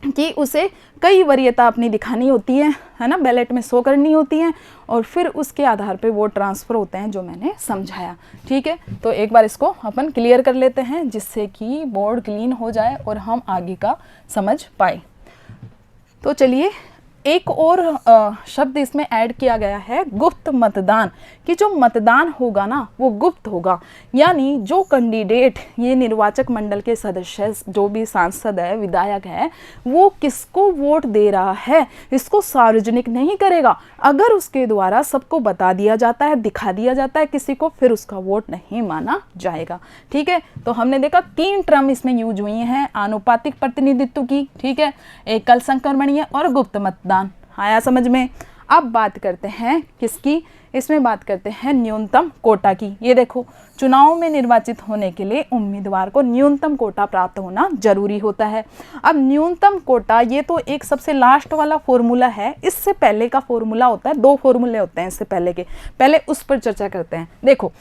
कि उसे कई वरीयता अपनी दिखानी होती है ना, बैलेट में शो करनी होती है, और फिर उसके आधार पे वोट ट्रांसफ़र होते हैं, जो मैंने समझाया। ठीक है, तो एक बार इसको अपन क्लियर कर लेते हैं जिससे कि बोर्ड क्लीन हो जाए और हम आगे का समझ पाए। तो चलिए एक और शब्द इसमें ऐड किया गया है, गुप्त मतदान, कि जो मतदान होगा ना वो गुप्त होगा। यानी जो कैंडिडेट, ये निर्वाचक मंडल के सदस्य, जो भी सांसद है, विधायक है, वो किसको वोट दे रहा है इसको सार्वजनिक नहीं करेगा। अगर उसके द्वारा सबको बता दिया जाता है, दिखा दिया जाता है किसी को, फिर उसका वोट नहीं माना जाएगा। ठीक है, तो हमने देखा 3 टर्म इसमें यूज हुई हैं आनुपातिक प्रतिनिधित्व की। ठीक है, एकल संक्रमणीय और गुप्त मतदान। आया समझ में? अब बात करते हैं किसकी, इसमें बात करते हैं न्यूनतम कोटा की। ये देखो, चुनाव में निर्वाचित होने के लिए उम्मीदवार को न्यूनतम कोटा प्राप्त होना जरूरी होता है। अब न्यूनतम कोटा ये तो एक सबसे लास्ट वाला फॉर्मूला है, इससे पहले का फॉर्मूला होता है, 2 फॉर्मूले होते हैं इससे पहले के, पहले उस पर चर्चा करते हैं। देखो,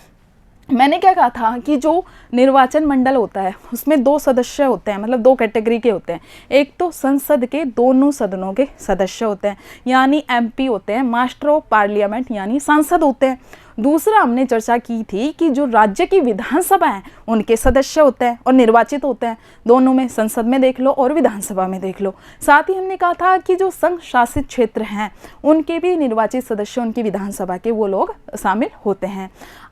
मैंने क्या कहा था कि जो निर्वाचन मंडल होता है उसमें 2 सदस्य होते हैं, मतलब 2 कैटेगरी के होते हैं। एक तो संसद के दोनों सदनों के सदस्य होते हैं, यानी एमपी होते हैं, मास्टर ऑफ पार्लियामेंट यानी सांसद होते हैं। दूसरा हमने चर्चा की थी कि जो राज्य की विधानसभा है उनके सदस्य होते हैं और निर्वाचित होते हैं, दोनों में, संसद में देख लो और विधानसभा में देख लो। साथ ही हमने कहा था कि जो संघ शासित क्षेत्र हैं उनके भी निर्वाचित सदस्य, उनकी विधानसभा के वो लोग शामिल होते हैं।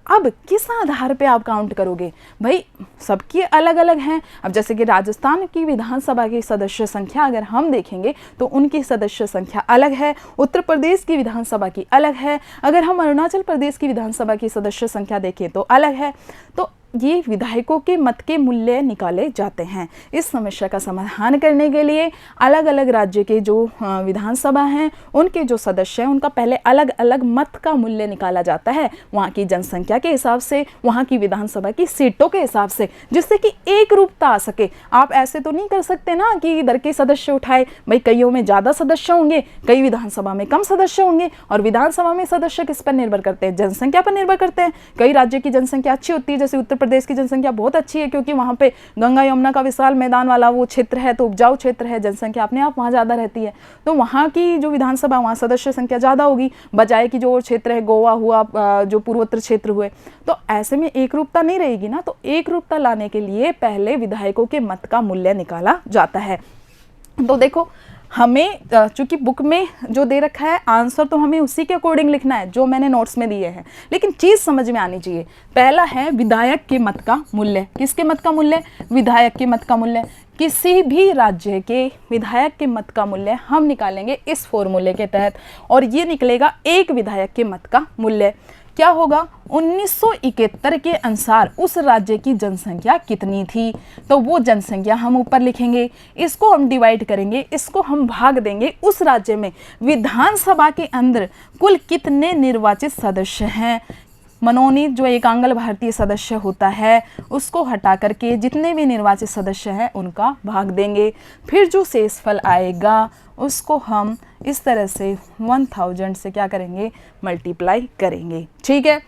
अब किस आधार पे आप काउंट करोगे भाई, सबकी अलग अलग हैं। अब जैसे कि राजस्थान की विधानसभा की सदस्य संख्या अगर हम देखेंगे तो उनकी सदस्य संख्या अलग है, उत्तर प्रदेश की विधानसभा की अलग है, अगर हम अरुणाचल प्रदेश की विधानसभा की सदस्य संख्या देखें तो अलग है। तो ये विधायकों के मत के मूल्य निकाले जाते हैं। इस समस्या का समाधान करने के लिए अलग अलग राज्य के जो विधानसभा हैं उनके जो सदस्य हैं उनका पहले अलग अलग मत का मूल्य निकाला जाता है, वहाँ की जनसंख्या के हिसाब से, वहाँ की विधानसभा की सीटों के हिसाब से, जिससे कि एक रूपता आ सके। आप ऐसे तो नहीं कर सकते ना कि इधर के सदस्य उठाए, भाई कईयों में ज़्यादा सदस्य होंगे, कई विधानसभा में कम सदस्य होंगे, और विधानसभा में सदस्य किस पर निर्भर करते हैं, जनसंख्या पर निर्भर करते हैं। कई राज्य की जनसंख्या अच्छी होती है, जैसे उत्तर प्रदेश की जनसंख्या बहुत अच्छी है क्योंकि वहाँ पे गंगा यमुना का विशाल मैदान वाला वो क्षेत्र है, तो उपजाऊ क्षेत्र है, जनसंख्या अपने आप वहाँ ज़्यादा रहती है, तो वहाँ की जो विधानसभा, वहाँ सदस्य संख्या ज़्यादा होगी, बजाय कि जो और क्षेत्र है, गोवा हुआ, जो पूर्वोत्तर क्षेत्र हुए, तो ऐसे में एक रूपता नहीं रहेगी ना। तो एक रूपता लाने के लिए पहले विधायकों के मत का मूल्य निकाला जाता है। तो देखो, हमें चूंकि बुक में जो दे रखा है आंसर तो हमें उसी के अकॉर्डिंग लिखना है जो मैंने नोट्स में दिए हैं, लेकिन चीज़ समझ में आनी चाहिए। पहला है विधायक के मत का मूल्य। किसके मत का मूल्य? विधायक के मत का मूल्य। किसी भी राज्य के विधायक के मत का मूल्य हम निकालेंगे इस फॉर्मूले के तहत, और ये निकलेगा एक विधायक के मत का मूल्य। क्या होगा? 1971 के अनुसार उस राज्य की जनसंख्या कितनी थी, तो वो जनसंख्या हम ऊपर लिखेंगे, इसको हम डिवाइड करेंगे, इसको हम भाग देंगे उस राज्य में विधानसभा के अंदर कुल कितने निर्वाचित सदस्य हैं। मनोनीत जो एकांगल भारतीय सदस्य होता है उसको हटा करके जितने भी निर्वाचित सदस्य हैं उनका भाग देंगे, फिर जो शेषफल आएगा उसको हम इस तरह से 1000 से क्या करेंगे? मल्टीप्लाई करेंगे। ठीक है,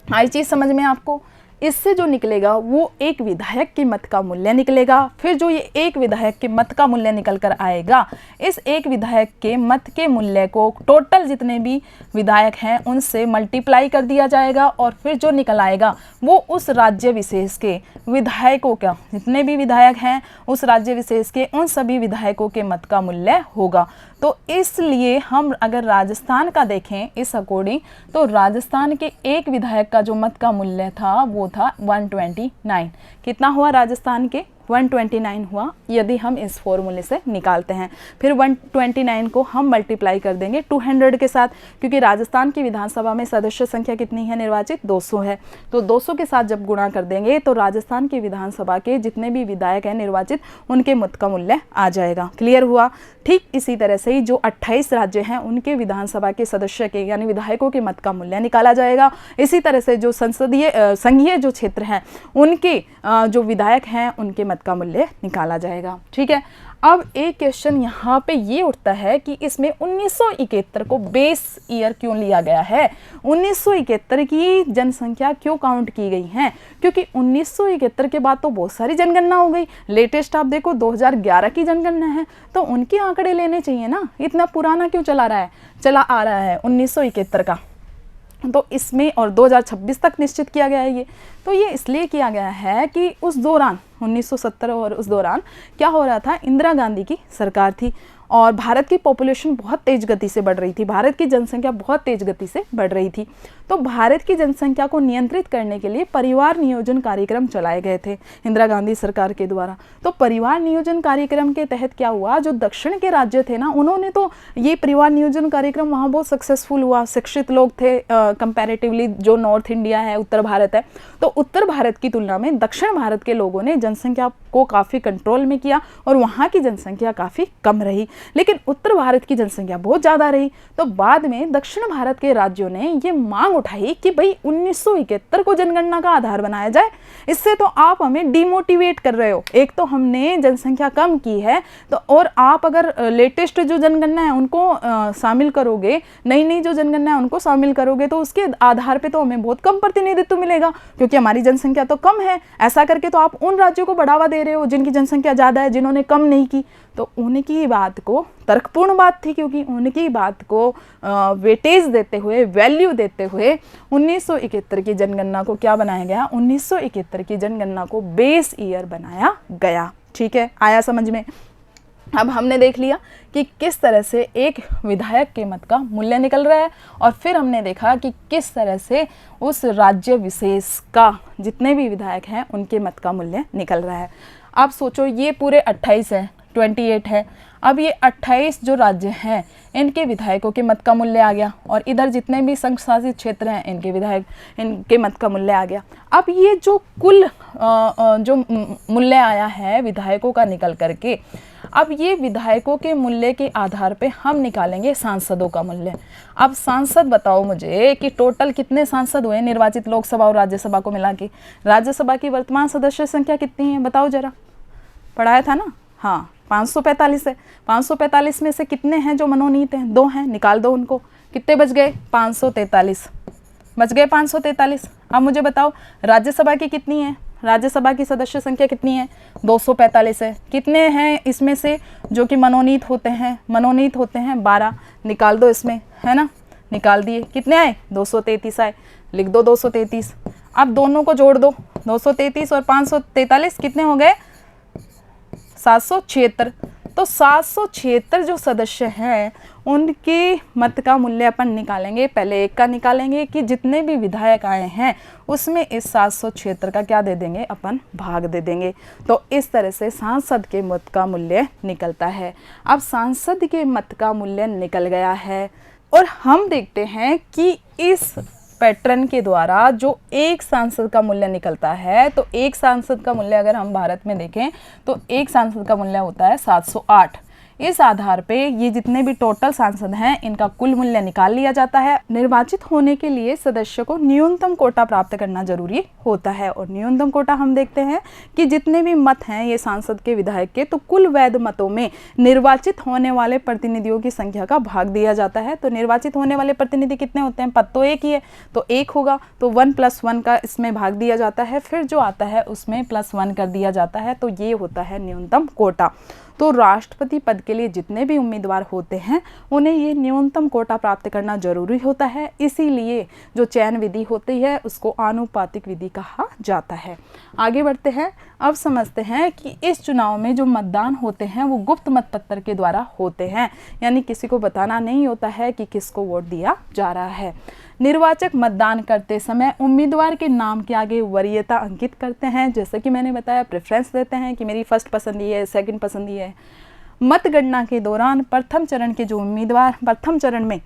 आई चीज़ समझ में आपको? इससे जो निकलेगा वो एक विधायक के मत का मूल्य निकलेगा। फिर जो ये एक विधायक के मत का मूल्य निकल कर आएगा, इस एक विधायक के मत के मूल्य को टोटल जितने भी विधायक हैं उनसे मल्टीप्लाई कर दिया जाएगा, और फिर जो निकल आएगा वो उस राज्य विशेष के विधायकों का, जितने भी विधायक हैं उस राज्य विशेष के उन सभी विधायकों के मत का मूल्य होगा। तो इसलिए हम अगर राजस्थान का देखें इस अकॉर्डिंग, तो राजस्थान के एक विधायक का जो मत का मूल्य था वो था 129। कितना हुआ राजस्थान के? 129 हुआ, यदि हम इस फॉर्मूले से निकालते हैं। फिर 129 को हम मल्टीप्लाई कर देंगे 200 के साथ, क्योंकि राजस्थान की विधानसभा में सदस्य संख्या कितनी है निर्वाचित? 200 है, तो 200 के साथ जब गुणा कर देंगे तो राजस्थान की विधानसभा के जितने भी विधायक हैं निर्वाचित उनके मत का मूल्य आ जाएगा। क्लियर हुआ? ठीक इसी तरह से ही जो 28 राज्य हैं उनके विधानसभा के सदस्य के यानी विधायकों के मत का मूल्य निकाला जाएगा। इसी तरह से जो संघीय जो क्षेत्र हैं उनके जो विधायक हैं उनके मत का मूल्य निकाला जाएगा। ठीक है, अब एक क्वेश्चन यहाँ पे ये उठता है कि इसमें 1971 को बेस ईयर क्यों लिया गया है? 1971 की जनसंख्या क्यों काउंट की गई है? क्योंकि 1971 के बाद तो बहुत सारी जनगणना हो गई। लेटेस्ट आप देखो 2011 की जनगणना है, तो उनके आंकड़े लेने चाहिए ना, इतना पुराना क्यों चला आ रहा है 1971 का। तो इसमें और 2026 तक निश्चित किया गया है ये। तो ये इसलिए किया गया है कि उस दौरान 1970 और उस दौरान क्या हो रहा था, इंदिरा गांधी की सरकार थी और भारत की पॉपुलेशन बहुत तेज़ गति से बढ़ रही थी, भारत की जनसंख्या बहुत तेज़ गति से बढ़ रही थी। तो भारत की जनसंख्या को नियंत्रित करने के लिए परिवार नियोजन कार्यक्रम चलाए गए थे इंदिरा गांधी सरकार के द्वारा। तो परिवार नियोजन कार्यक्रम के तहत क्या हुआ, जो दक्षिण के राज्य थे ना, उन्होंने तो ये परिवार नियोजन कार्यक्रम वहाँ बहुत सक्सेसफुल हुआ, शिक्षित लोग थे कंपैरेटिवली जो नॉर्थ इंडिया है, उत्तर भारत है। तो उत्तर भारत की तुलना में दक्षिण भारत के लोगों ने जनसंख्या को काफ़ी कंट्रोल में किया और वहाँ की जनसंख्या काफ़ी कम रही, लेकिन उत्तर भारत की जनसंख्या बहुत ज़्यादा रही। तो बाद में दक्षिण भारत के राज्यों ने ये मांग उठाई कि भाई 1971 को जनगणना का आधार बनाया जाए, इससे तो आप हमें डिमोटिवेट कर रहे हो। एक तो हमने जनसंख्या कम की है, तो और आप अगर लेटेस्ट जो जनगणना है उनको शामिल करोगे, नई नई जो जनगणना है उनको शामिल करोगे, तो उसके आधार पे तो हमें बहुत कम प्रतिनिधित्व मिलेगा, क्योंकि हमारी जनसंख्या तो कम है। ऐसा करके तो आप उन राज्यों को बढ़ावा दे रहे हो जिनकी जनसंख्या ज़्यादा है, जिन्होंने कम नहीं की। तो उनकी बात को, तर्कपूर्ण बात थी, क्योंकि उनकी बात को वेटेज देते हुए, वैल्यू देते हुए 1971 की जनगणना को क्या बनाया गया, 1971 की जनगणना को बेस ईयर बनाया गया। ठीक है, आया समझ में। अब हमने देख लिया कि किस तरह से एक विधायक के मत का मूल्य निकल रहा है, और फिर हमने देखा कि किस तरह से उस राज्य विशेष का जितने भी विधायक हैं उनके मत का मूल्य निकल रहा है। आप सोचो, ये पूरे 28 है, 28 है। अब ये 28 जो राज्य हैं इनके विधायकों के मत का मूल्य आ गया, और इधर जितने भी संघ शासित क्षेत्र हैं इनके मत का मूल्य आ गया। अब ये जो कुल जो मूल्य आया है विधायकों का निकल करके, अब ये विधायकों के मूल्य के आधार पे हम निकालेंगे सांसदों का मूल्य। अब सांसद बताओ मुझे कि टोटल कितने सांसद हुए निर्वाचित लोकसभा और राज्यसभा को मिला के। राज्यसभा की वर्तमान सदस्य संख्या कितनी है बताओ जरा, पढ़ाया था ना। हाँ, 545 है। 545 में से कितने हैं जो मनोनीत हैं, 2 हैं, निकाल दो उनको। कितने बच गए, 543 बच गए, 543। अब मुझे बताओ राज्यसभा की कितनी है, राज्यसभा की सदस्य संख्या कितनी है, 245 है। कितने हैं इसमें से जो कि मनोनीत होते हैं, मनोनीत होते हैं 12, निकाल दो इसमें, है ना, निकाल दिए। कितने आए, 233 आए, लिख दो 233। अब दोनों को जोड़ दो, 233 और 543 कितने हो गए, 776। तो 776 जो सदस्य हैं उनके मत का मूल्य अपन निकालेंगे। पहले एक का निकालेंगे कि जितने भी विधायक आए हैं उसमें इस 776 का क्या दे देंगे, अपन भाग दे देंगे। तो इस तरह से सांसद के मत का मूल्य निकलता है। अब सांसद के मत का मूल्य निकल गया है, और हम देखते हैं कि इस पैटर्न के द्वारा जो एक सांसद का मूल्य निकलता है, तो एक सांसद का मूल्य अगर हम भारत में देखें तो एक सांसद का मूल्य होता है 708। इस आधार पे ये जितने भी टोटल सांसद हैं इनका कुल मूल्य निकाल लिया जाता है। निर्वाचित होने के लिए सदस्य को न्यूनतम कोटा प्राप्त करना जरूरी होता है, और न्यूनतम कोटा हम देखते हैं कि जितने भी मत हैं ये सांसद के, विधायक के, तो कुल वैध मतों में निर्वाचित होने वाले प्रतिनिधियों की संख्या का भाग दिया जाता है। तो निर्वाचित होने वाले प्रतिनिधि कितने होते हैं, पद तो एक ही है तो 1 होगा, तो 1+1 का इसमें भाग दिया जाता है, फिर जो आता है उसमें +1 कर दिया जाता है। तो ये होता है न्यूनतम कोटा। तो राष्ट्रपति पद के लिए जितने भी उम्मीदवार होते हैं उन्हें ये न्यूनतम कोटा प्राप्त करना जरूरी होता है, इसीलिए जो चयन विधि होती है उसको आनुपातिक विधि कहा जाता है। आगे बढ़ते हैं, अब समझते हैं कि इस चुनाव में जो मतदान होते हैं वो गुप्त मतपत्र के द्वारा होते हैं, यानी किसी को बताना नहीं होता है कि किसको वोट दिया जा रहा है। निर्वाचक मतदान करते समय उम्मीदवार के नाम के आगे वरीयता अंकित करते हैं, जैसे कि मैंने बताया प्रेफरेंस देते हैं कि मेरी फर्स्ट पसंद ये है, सेकंड पसंद ये है। मतगणना के दौरान प्रथम चरण के जो उम्मीदवार, प्रथम चरण में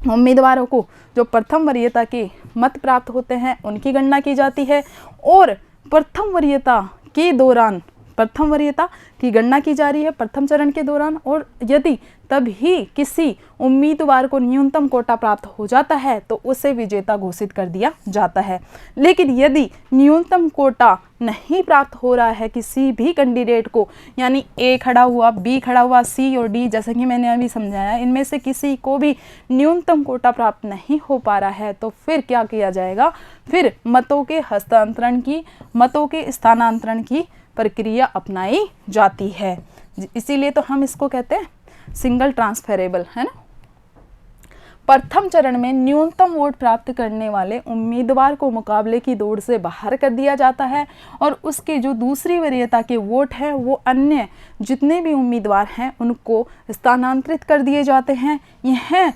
उम्मीदवारों को जो प्रथम वरीयता के मत प्राप्त होते हैं उनकी गणना की जाती है, और प्रथम वरीयता के दौरान प्रथम वरीयता की गणना की जा रही है प्रथम चरण के दौरान, और यदि तभी किसी उम्मीदवार को न्यूनतम कोटा प्राप्त हो जाता है तो उसे विजेता घोषित कर दिया जाता है। लेकिन यदि न्यूनतम कोटा नहीं प्राप्त हो रहा है किसी भी कैंडिडेट को, यानी ए खड़ा हुआ, बी खड़ा हुआ, सी और डी, जैसे कि मैंने अभी समझाया, इनमें से किसी को भी न्यूनतम कोटा प्राप्त नहीं हो पा रहा है, तो फिर क्या किया जाएगा, फिर मतों के हस्तांतरण की, मतों के स्थानांतरण की प्रक्रिया अपनाई जाती है। इसीलिए तो हम इसको कहते हैं सिंगल ट्रांसफरेबल, है ना। प्रथम चरण में न्यूनतम वोट प्राप्त करने वाले उम्मीदवार को मुकाबले की दौड़ से बाहर कर दिया जाता है, और उसके जो दूसरी वरीयता के वोट हैं वो अन्य जितने भी उम्मीदवार हैं उनको स्थानांतरित कर दिए जाते हैं। यह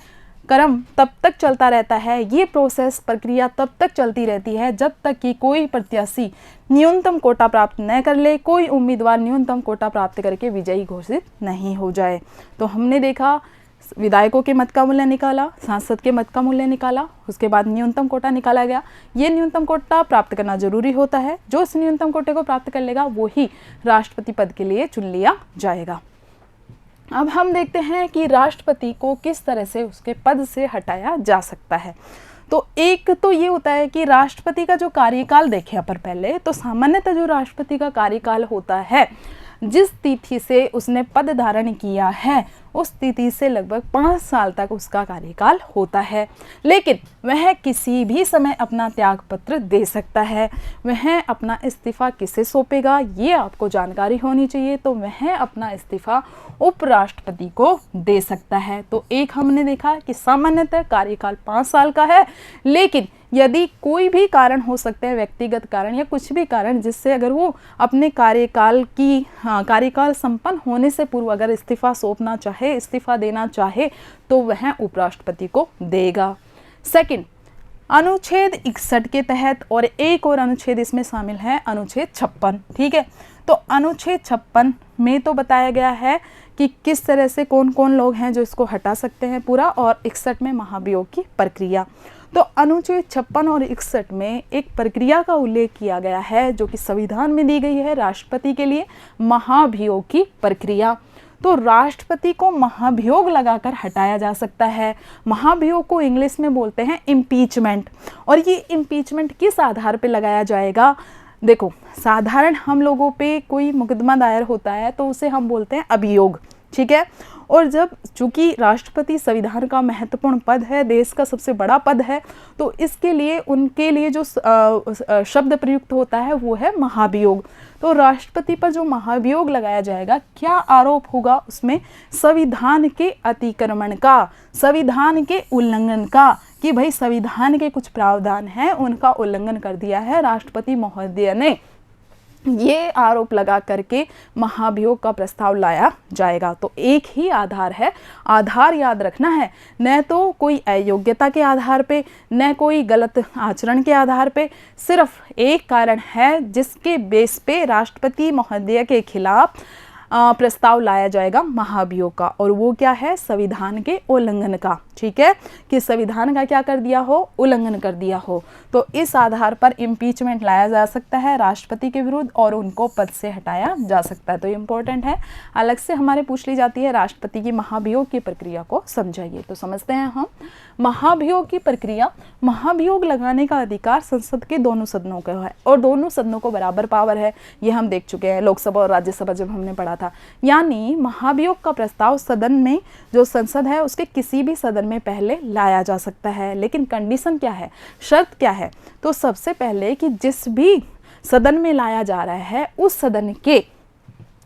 क्रम तब तक चलता रहता है, ये प्रोसेस, प्रक्रिया तब तक चलती रहती है जब तक कि कोई प्रत्याशी न्यूनतम कोटा प्राप्त न कर ले, कोई उम्मीदवार न्यूनतम कोटा प्राप्त करके विजयी घोषित नहीं हो जाए। तो हमने देखा विधायकों के मत का मूल्य निकाला, सांसद के मत का मूल्य निकाला, उसके बाद न्यूनतम कोटा निकाला गया। ये न्यूनतम कोटा प्राप्त करना जरूरी होता है, जो इस न्यूनतम कोटे को प्राप्त कर लेगा वो ही राष्ट्रपति पद के लिए चुन लिया जाएगा। अब हम देखते हैं कि राष्ट्रपति को किस तरह से उसके पद से हटाया जा सकता है। तो एक तो ये होता है कि राष्ट्रपति का जो कार्यकाल देखें अपन पहले, तो सामान्यतः जो राष्ट्रपति का कार्यकाल होता है, जिस तिथि से उसने पद धारण किया है उस तिथि से लगभग 5 साल तक उसका कार्यकाल होता है। लेकिन वह किसी भी समय अपना त्यागपत्र दे सकता है। वह अपना इस्तीफा किसे सौंपेगा ये आपको जानकारी होनी चाहिए। तो वह अपना इस्तीफा उपराष्ट्रपति को दे सकता है। तो एक हमने देखा कि सामान्यतः कार्यकाल 5 साल का है, लेकिन यदि कोई भी कारण हो सकते हैं, व्यक्तिगत कारण या कुछ भी कारण, जिससे अगर वो अपने कार्यकाल संपन्न होने से पूर्व अगर इस्तीफा सौंपना चाहे, इस्तीफा देना चाहे, तो वह उपराष्ट्रपति को देगा। सेकंड, अनुच्छेद 61 के तहत, और एक और अनुच्छेद इसमें शामिल है, अनुच्छेद 56। ठीक है, तो अनुच्छेद 56 में तो बताया गया है कि किस तरह से कौन कौन लोग हैं जो इसको हटा सकते हैं पूरा, और 61 में महाभियोग की प्रक्रिया। तो अनुच्छेद 56 और 61 में एक प्रक्रिया का उल्लेख किया गया है जो कि संविधान में दी गई है राष्ट्रपति के लिए, महाभियोग की प्रक्रिया। तो राष्ट्रपति को महाभियोग लगाकर हटाया जा सकता है। महाभियोग को इंग्लिश में बोलते हैं इम्पीचमेंट। और ये इम्पीचमेंट किस आधार पे लगाया जाएगा? देखो, साधारण हम लोगों पे कोई मुकदमा दायर होता है तो उसे हम बोलते हैं अभियोग। ठीक है, और जब चूंकि राष्ट्रपति संविधान का महत्वपूर्ण पद है, देश का सबसे बड़ा पद है, तो इसके लिए उनके लिए जो शब्द प्रयुक्त होता है वो है महाभियोग। तो राष्ट्रपति पर जो महाभियोग लगाया जाएगा, क्या आरोप होगा उसमें? संविधान के अतिक्रमण का, संविधान के उल्लंघन का, कि भाई संविधान के कुछ प्रावधान हैं उनका उल्लंघन कर दिया है राष्ट्रपति महोदय ने, ये आरोप लगा करके महाभियोग का प्रस्ताव लाया जाएगा। तो एक ही आधार है, आधार याद रखना है, न तो कोई अयोग्यता के आधार पे, न कोई गलत आचरण के आधार पे, सिर्फ एक कारण है जिसके बेस पे राष्ट्रपति महोदय के खिलाफ प्रस्ताव लाया जाएगा महाभियोग का, और वो क्या है? संविधान के उल्लंघन का। ठीक है, कि संविधान का क्या कर दिया हो? उल्लंघन कर दिया हो। तो इस आधार पर इम्पीचमेंट लाया जा सकता है राष्ट्रपति के विरुद्ध और उनको पद से हटाया जा सकता है। तो इम्पोर्टेंट है, अलग से हमारे पूछ ली जाती है राष्ट्रपति की महाभियोग की प्रक्रिया को समझाइए। तो समझते हैं हम महाभियोग की प्रक्रिया। महाभियोग लगाने का अधिकार संसद के दोनों सदनों का है और दोनों सदनों को बराबर पावर है, ये हम देख चुके हैं लोकसभा और राज्यसभा जब हमने पढ़ा था। यानी महाभियोग का प्रस्ताव सदन में, जो संसद है उसके किसी भी सदन में पहले लाया जा सकता है। लेकिन कंडीशन क्या है, शर्त क्या है? तो सबसे पहले कि जिस भी सदन में लाया जा रहा है उस सदन के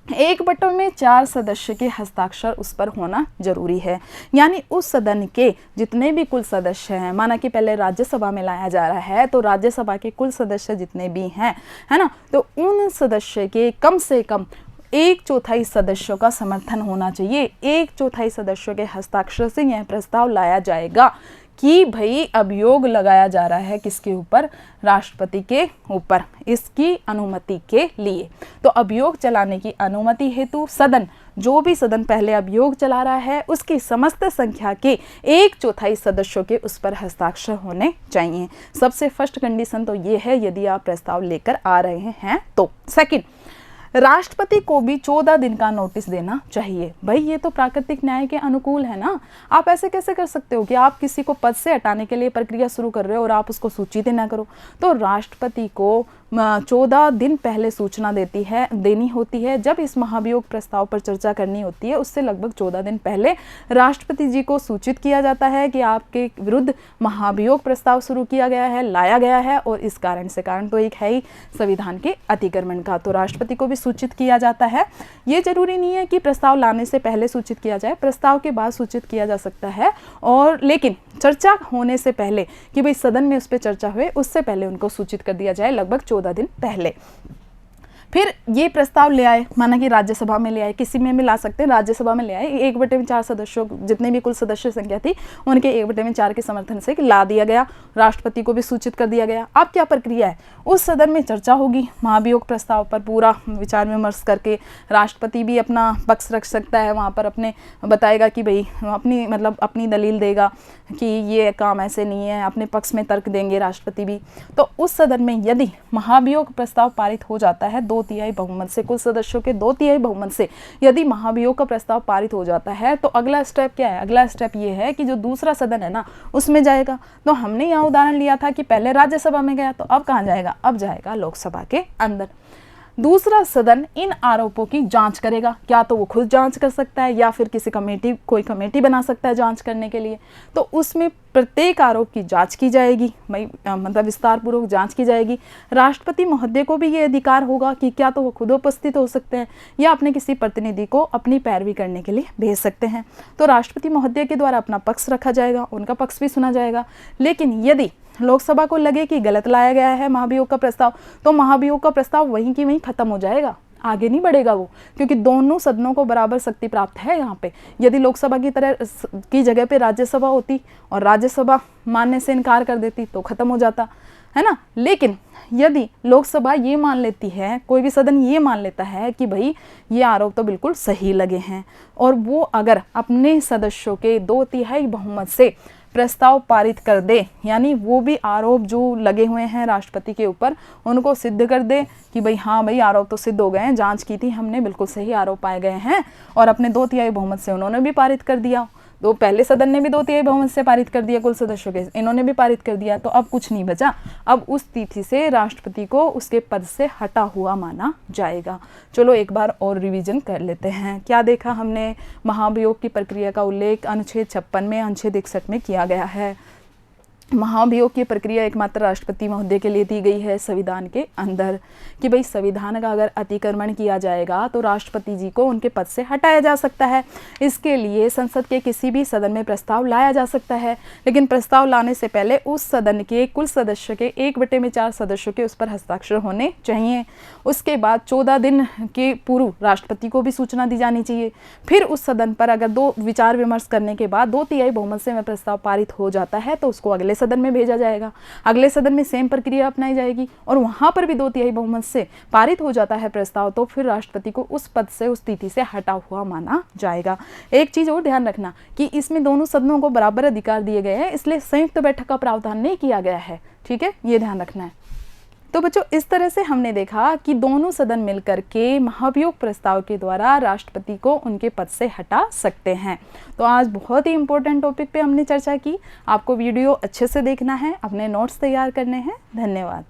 1/4 सदस्य के हस्ताक्षर उस पर होना जरूरी है। यानी उस सदन के जितने भी कुल सदस्य हैं, माना कि पहले राज्यसभा में लाया जा रहा है तो राज्यसभा के कुल सदस्य जितने भी हैं, है ना, तो उन सदस्य के कम से कम 1/4 सदस्यों का समर्थन होना चाहिए। 1/4 सदस्यों के हस्ताक्षर से यह प्रस्ताव लाया जाएगा कि भाई अभियोग लगाया जा रहा है किसके ऊपर? राष्ट्रपति के ऊपर, इसकी अनुमति के लिए। तो अभियोग चलाने की अनुमति हेतु सदन, जो भी सदन पहले अभियोग चला रहा है उसकी समस्त संख्या के 1/4 सदस्यों के उस पर हस्ताक्षर होने चाहिए। सबसे फर्स्ट कंडीशन तो ये है यदि आप प्रस्ताव लेकर आ रहे हैं तो। सेकंड, राष्ट्रपति को भी 14 दिन का नोटिस देना चाहिए। भाई ये तो प्राकृतिक न्याय के अनुकूल है ना। आप ऐसे कैसे कर सकते हो कि आप किसी को पद से हटाने के लिए प्रक्रिया शुरू कर रहे हो और आप उसको सूचित ना करो? तो राष्ट्रपति को 14 दिन पहले सूचना देनी होती है। जब इस महाभियोग प्रस्ताव पर चर्चा करनी होती है उससे लगभग 14 दिन पहले राष्ट्रपति जी को सूचित किया जाता है कि आपके विरुद्ध महाभियोग प्रस्ताव शुरू किया गया है, लाया गया है, और इस कारण से, कारण तो एक है ही संविधान के अतिक्रमण का, तो राष्ट्रपति को भी सूचित किया जाता है। ये जरूरी नहीं है कि प्रस्ताव लाने से पहले सूचित किया जाए, प्रस्ताव के बाद सूचित किया जा सकता है, और लेकिन चर्चा होने से पहले कि भाई सदन में उस पर चर्चा हुए उससे पहले उनको सूचित कर दिया जाए, लगभग 14 दिन पहले। फिर ये प्रस्ताव ले आए, माना कि राज्यसभा में ले आए, किसी में भी ला सकते हैं, राज्यसभा में ले आए, 1/4 सदस्यों, जितने भी कुल सदस्य संख्या थी उनके 1/4 के समर्थन से ला दिया गया, राष्ट्रपति को भी सूचित कर दिया गया। अब क्या प्रक्रिया है, उस सदन में चर्चा होगी, महाभियोग प्रस्ताव पर पूरा विचार विमर्श करके राष्ट्रपति भी अपना पक्ष रख सकता है, वहाँ पर अपने बताएगा कि भाई अपनी मतलब अपनी दलील देगा कि ये काम ऐसे नहीं है, अपने पक्ष में तर्क देंगे राष्ट्रपति भी। तो उस सदन में यदि महाभियोग प्रस्ताव पारित हो जाता है 2/3 बहुमत से, कुल सदस्यों के 2/3 बहुमत से यदि महाभियोग का प्रस्ताव पारित हो जाता है, तो अगला स्टेप क्या है, अगला स्टेप ये है कि जो दूसरा सदन है ना उसमें जाएगा। तो हमने यहाँ उदाहरण लिया था कि पहले राज्यसभा में गया, तो अब कहाँ जाएगा, अब जाएगा लोकसभा के अंदर। दूसरा सदन इन आरोपों की जांच करेगा, क्या तो वो खुद जांच कर सकता है या फिर किसी कमेटी, कोई कमेटी बना सकता है जांच करने के लिए। तो उसमें प्रत्येक आरोप की जांच की जाएगी, मतलब विस्तार पूर्वक जांच की जाएगी। राष्ट्रपति महोदय को भी ये अधिकार होगा कि क्या तो वो खुद उपस्थित हो सकते हैं या अपने किसी प्रतिनिधि को अपनी पैरवी करने के लिए भेज सकते हैं। तो राष्ट्रपति महोदय के द्वारा अपना पक्ष रखा जाएगा, उनका पक्ष भी सुना जाएगा। लेकिन यदि लोकसभा को लगे कि गलत लाया गया है महाभियोग का प्रस्ताव, तो महाभियोग का प्रस्ताव वहीं की वहीं खत्म हो जाएगा, आगे नहीं बढ़ेगा वो, क्योंकि दोनों सदनों को बराबर शक्ति प्राप्त है यहाँ पे। यदि लोकसभा की तरह की जगह पे राज्यसभा होती और राज्यसभा मानने से इनकार कर देती तो खत्म हो जाता है ना। लेकिन यदि लोकसभा ये मान लेती है, कोई भी सदन ये मान लेता है कि भाई ये आरोप तो बिल्कुल सही लगे हैं, और वो अगर अपने सदस्यों के 2/3 बहुमत से प्रस्ताव पारित कर दे, यानी वो भी आरोप जो लगे हुए हैं राष्ट्रपति के ऊपर उनको सिद्ध कर दे कि भाई हाँ भाई आरोप तो सिद्ध हो गए हैं, जांच की थी हमने, बिल्कुल सही आरोप पाए गए हैं, और अपने 2/3 बहुमत से उन्होंने भी पारित कर दिया, तो पहले सदन ने भी 2/3 बहुमत से पारित कर दिया कुल सदस्यों के, इन्होंने भी पारित कर दिया, तो अब कुछ नहीं बचा। अब उस तिथि से राष्ट्रपति को उसके पद से हटा हुआ माना जाएगा। चलो एक बार और रिवीजन कर लेते हैं। क्या देखा हमने, महाभियोग की प्रक्रिया का उल्लेख अनुच्छेद 56 में, अनुच्छेद 61 में किया गया है। महाभियोग की प्रक्रिया एकमात्र राष्ट्रपति महोदय के लिए दी गई है संविधान के अंदर, कि भाई संविधान का अगर अतिक्रमण किया जाएगा तो राष्ट्रपति जी को उनके पद से हटाया जा सकता है। इसके लिए संसद के किसी भी सदन में प्रस्ताव लाया जा सकता है, लेकिन प्रस्ताव लाने से पहले उस सदन के कुल सदस्य के 1/4 सदस्यों के उस पर हस्ताक्षर होने चाहिए। उसके बाद 14 दिन के पूर्व राष्ट्रपति को भी सूचना दी जानी चाहिए। फिर उस सदन पर अगर दो विचार विमर्श करने के बाद 2/3 बहुमत से प्रस्ताव पारित हो जाता है तो उसको अगले सदन में भेजा जाएगा, अगले सदन में सेम प्रक्रिया अपनाई जाएगी, और वहां पर भी 2/3 बहुमत से पारित हो जाता है प्रस्ताव, तो फिर राष्ट्रपति को उस पद से, उस तिथि से हटा हुआ माना जाएगा। एक चीज और ध्यान रखना कि इसमें दोनों सदनों को बराबर अधिकार दिए गए हैं, इसलिए संयुक्त बैठक का प्रावधान नहीं किया गया है, ठीक है, ये ध्यान रखना है। तो बच्चों इस तरह से हमने देखा कि दोनों सदन मिलकर के महाभियोग प्रस्ताव के द्वारा राष्ट्रपति को उनके पद से हटा सकते हैं। तो आज बहुत ही इंपॉर्टेंट टॉपिक पे हमने चर्चा की। आपको वीडियो अच्छे से देखना है, अपने नोट्स तैयार करने हैं। धन्यवाद।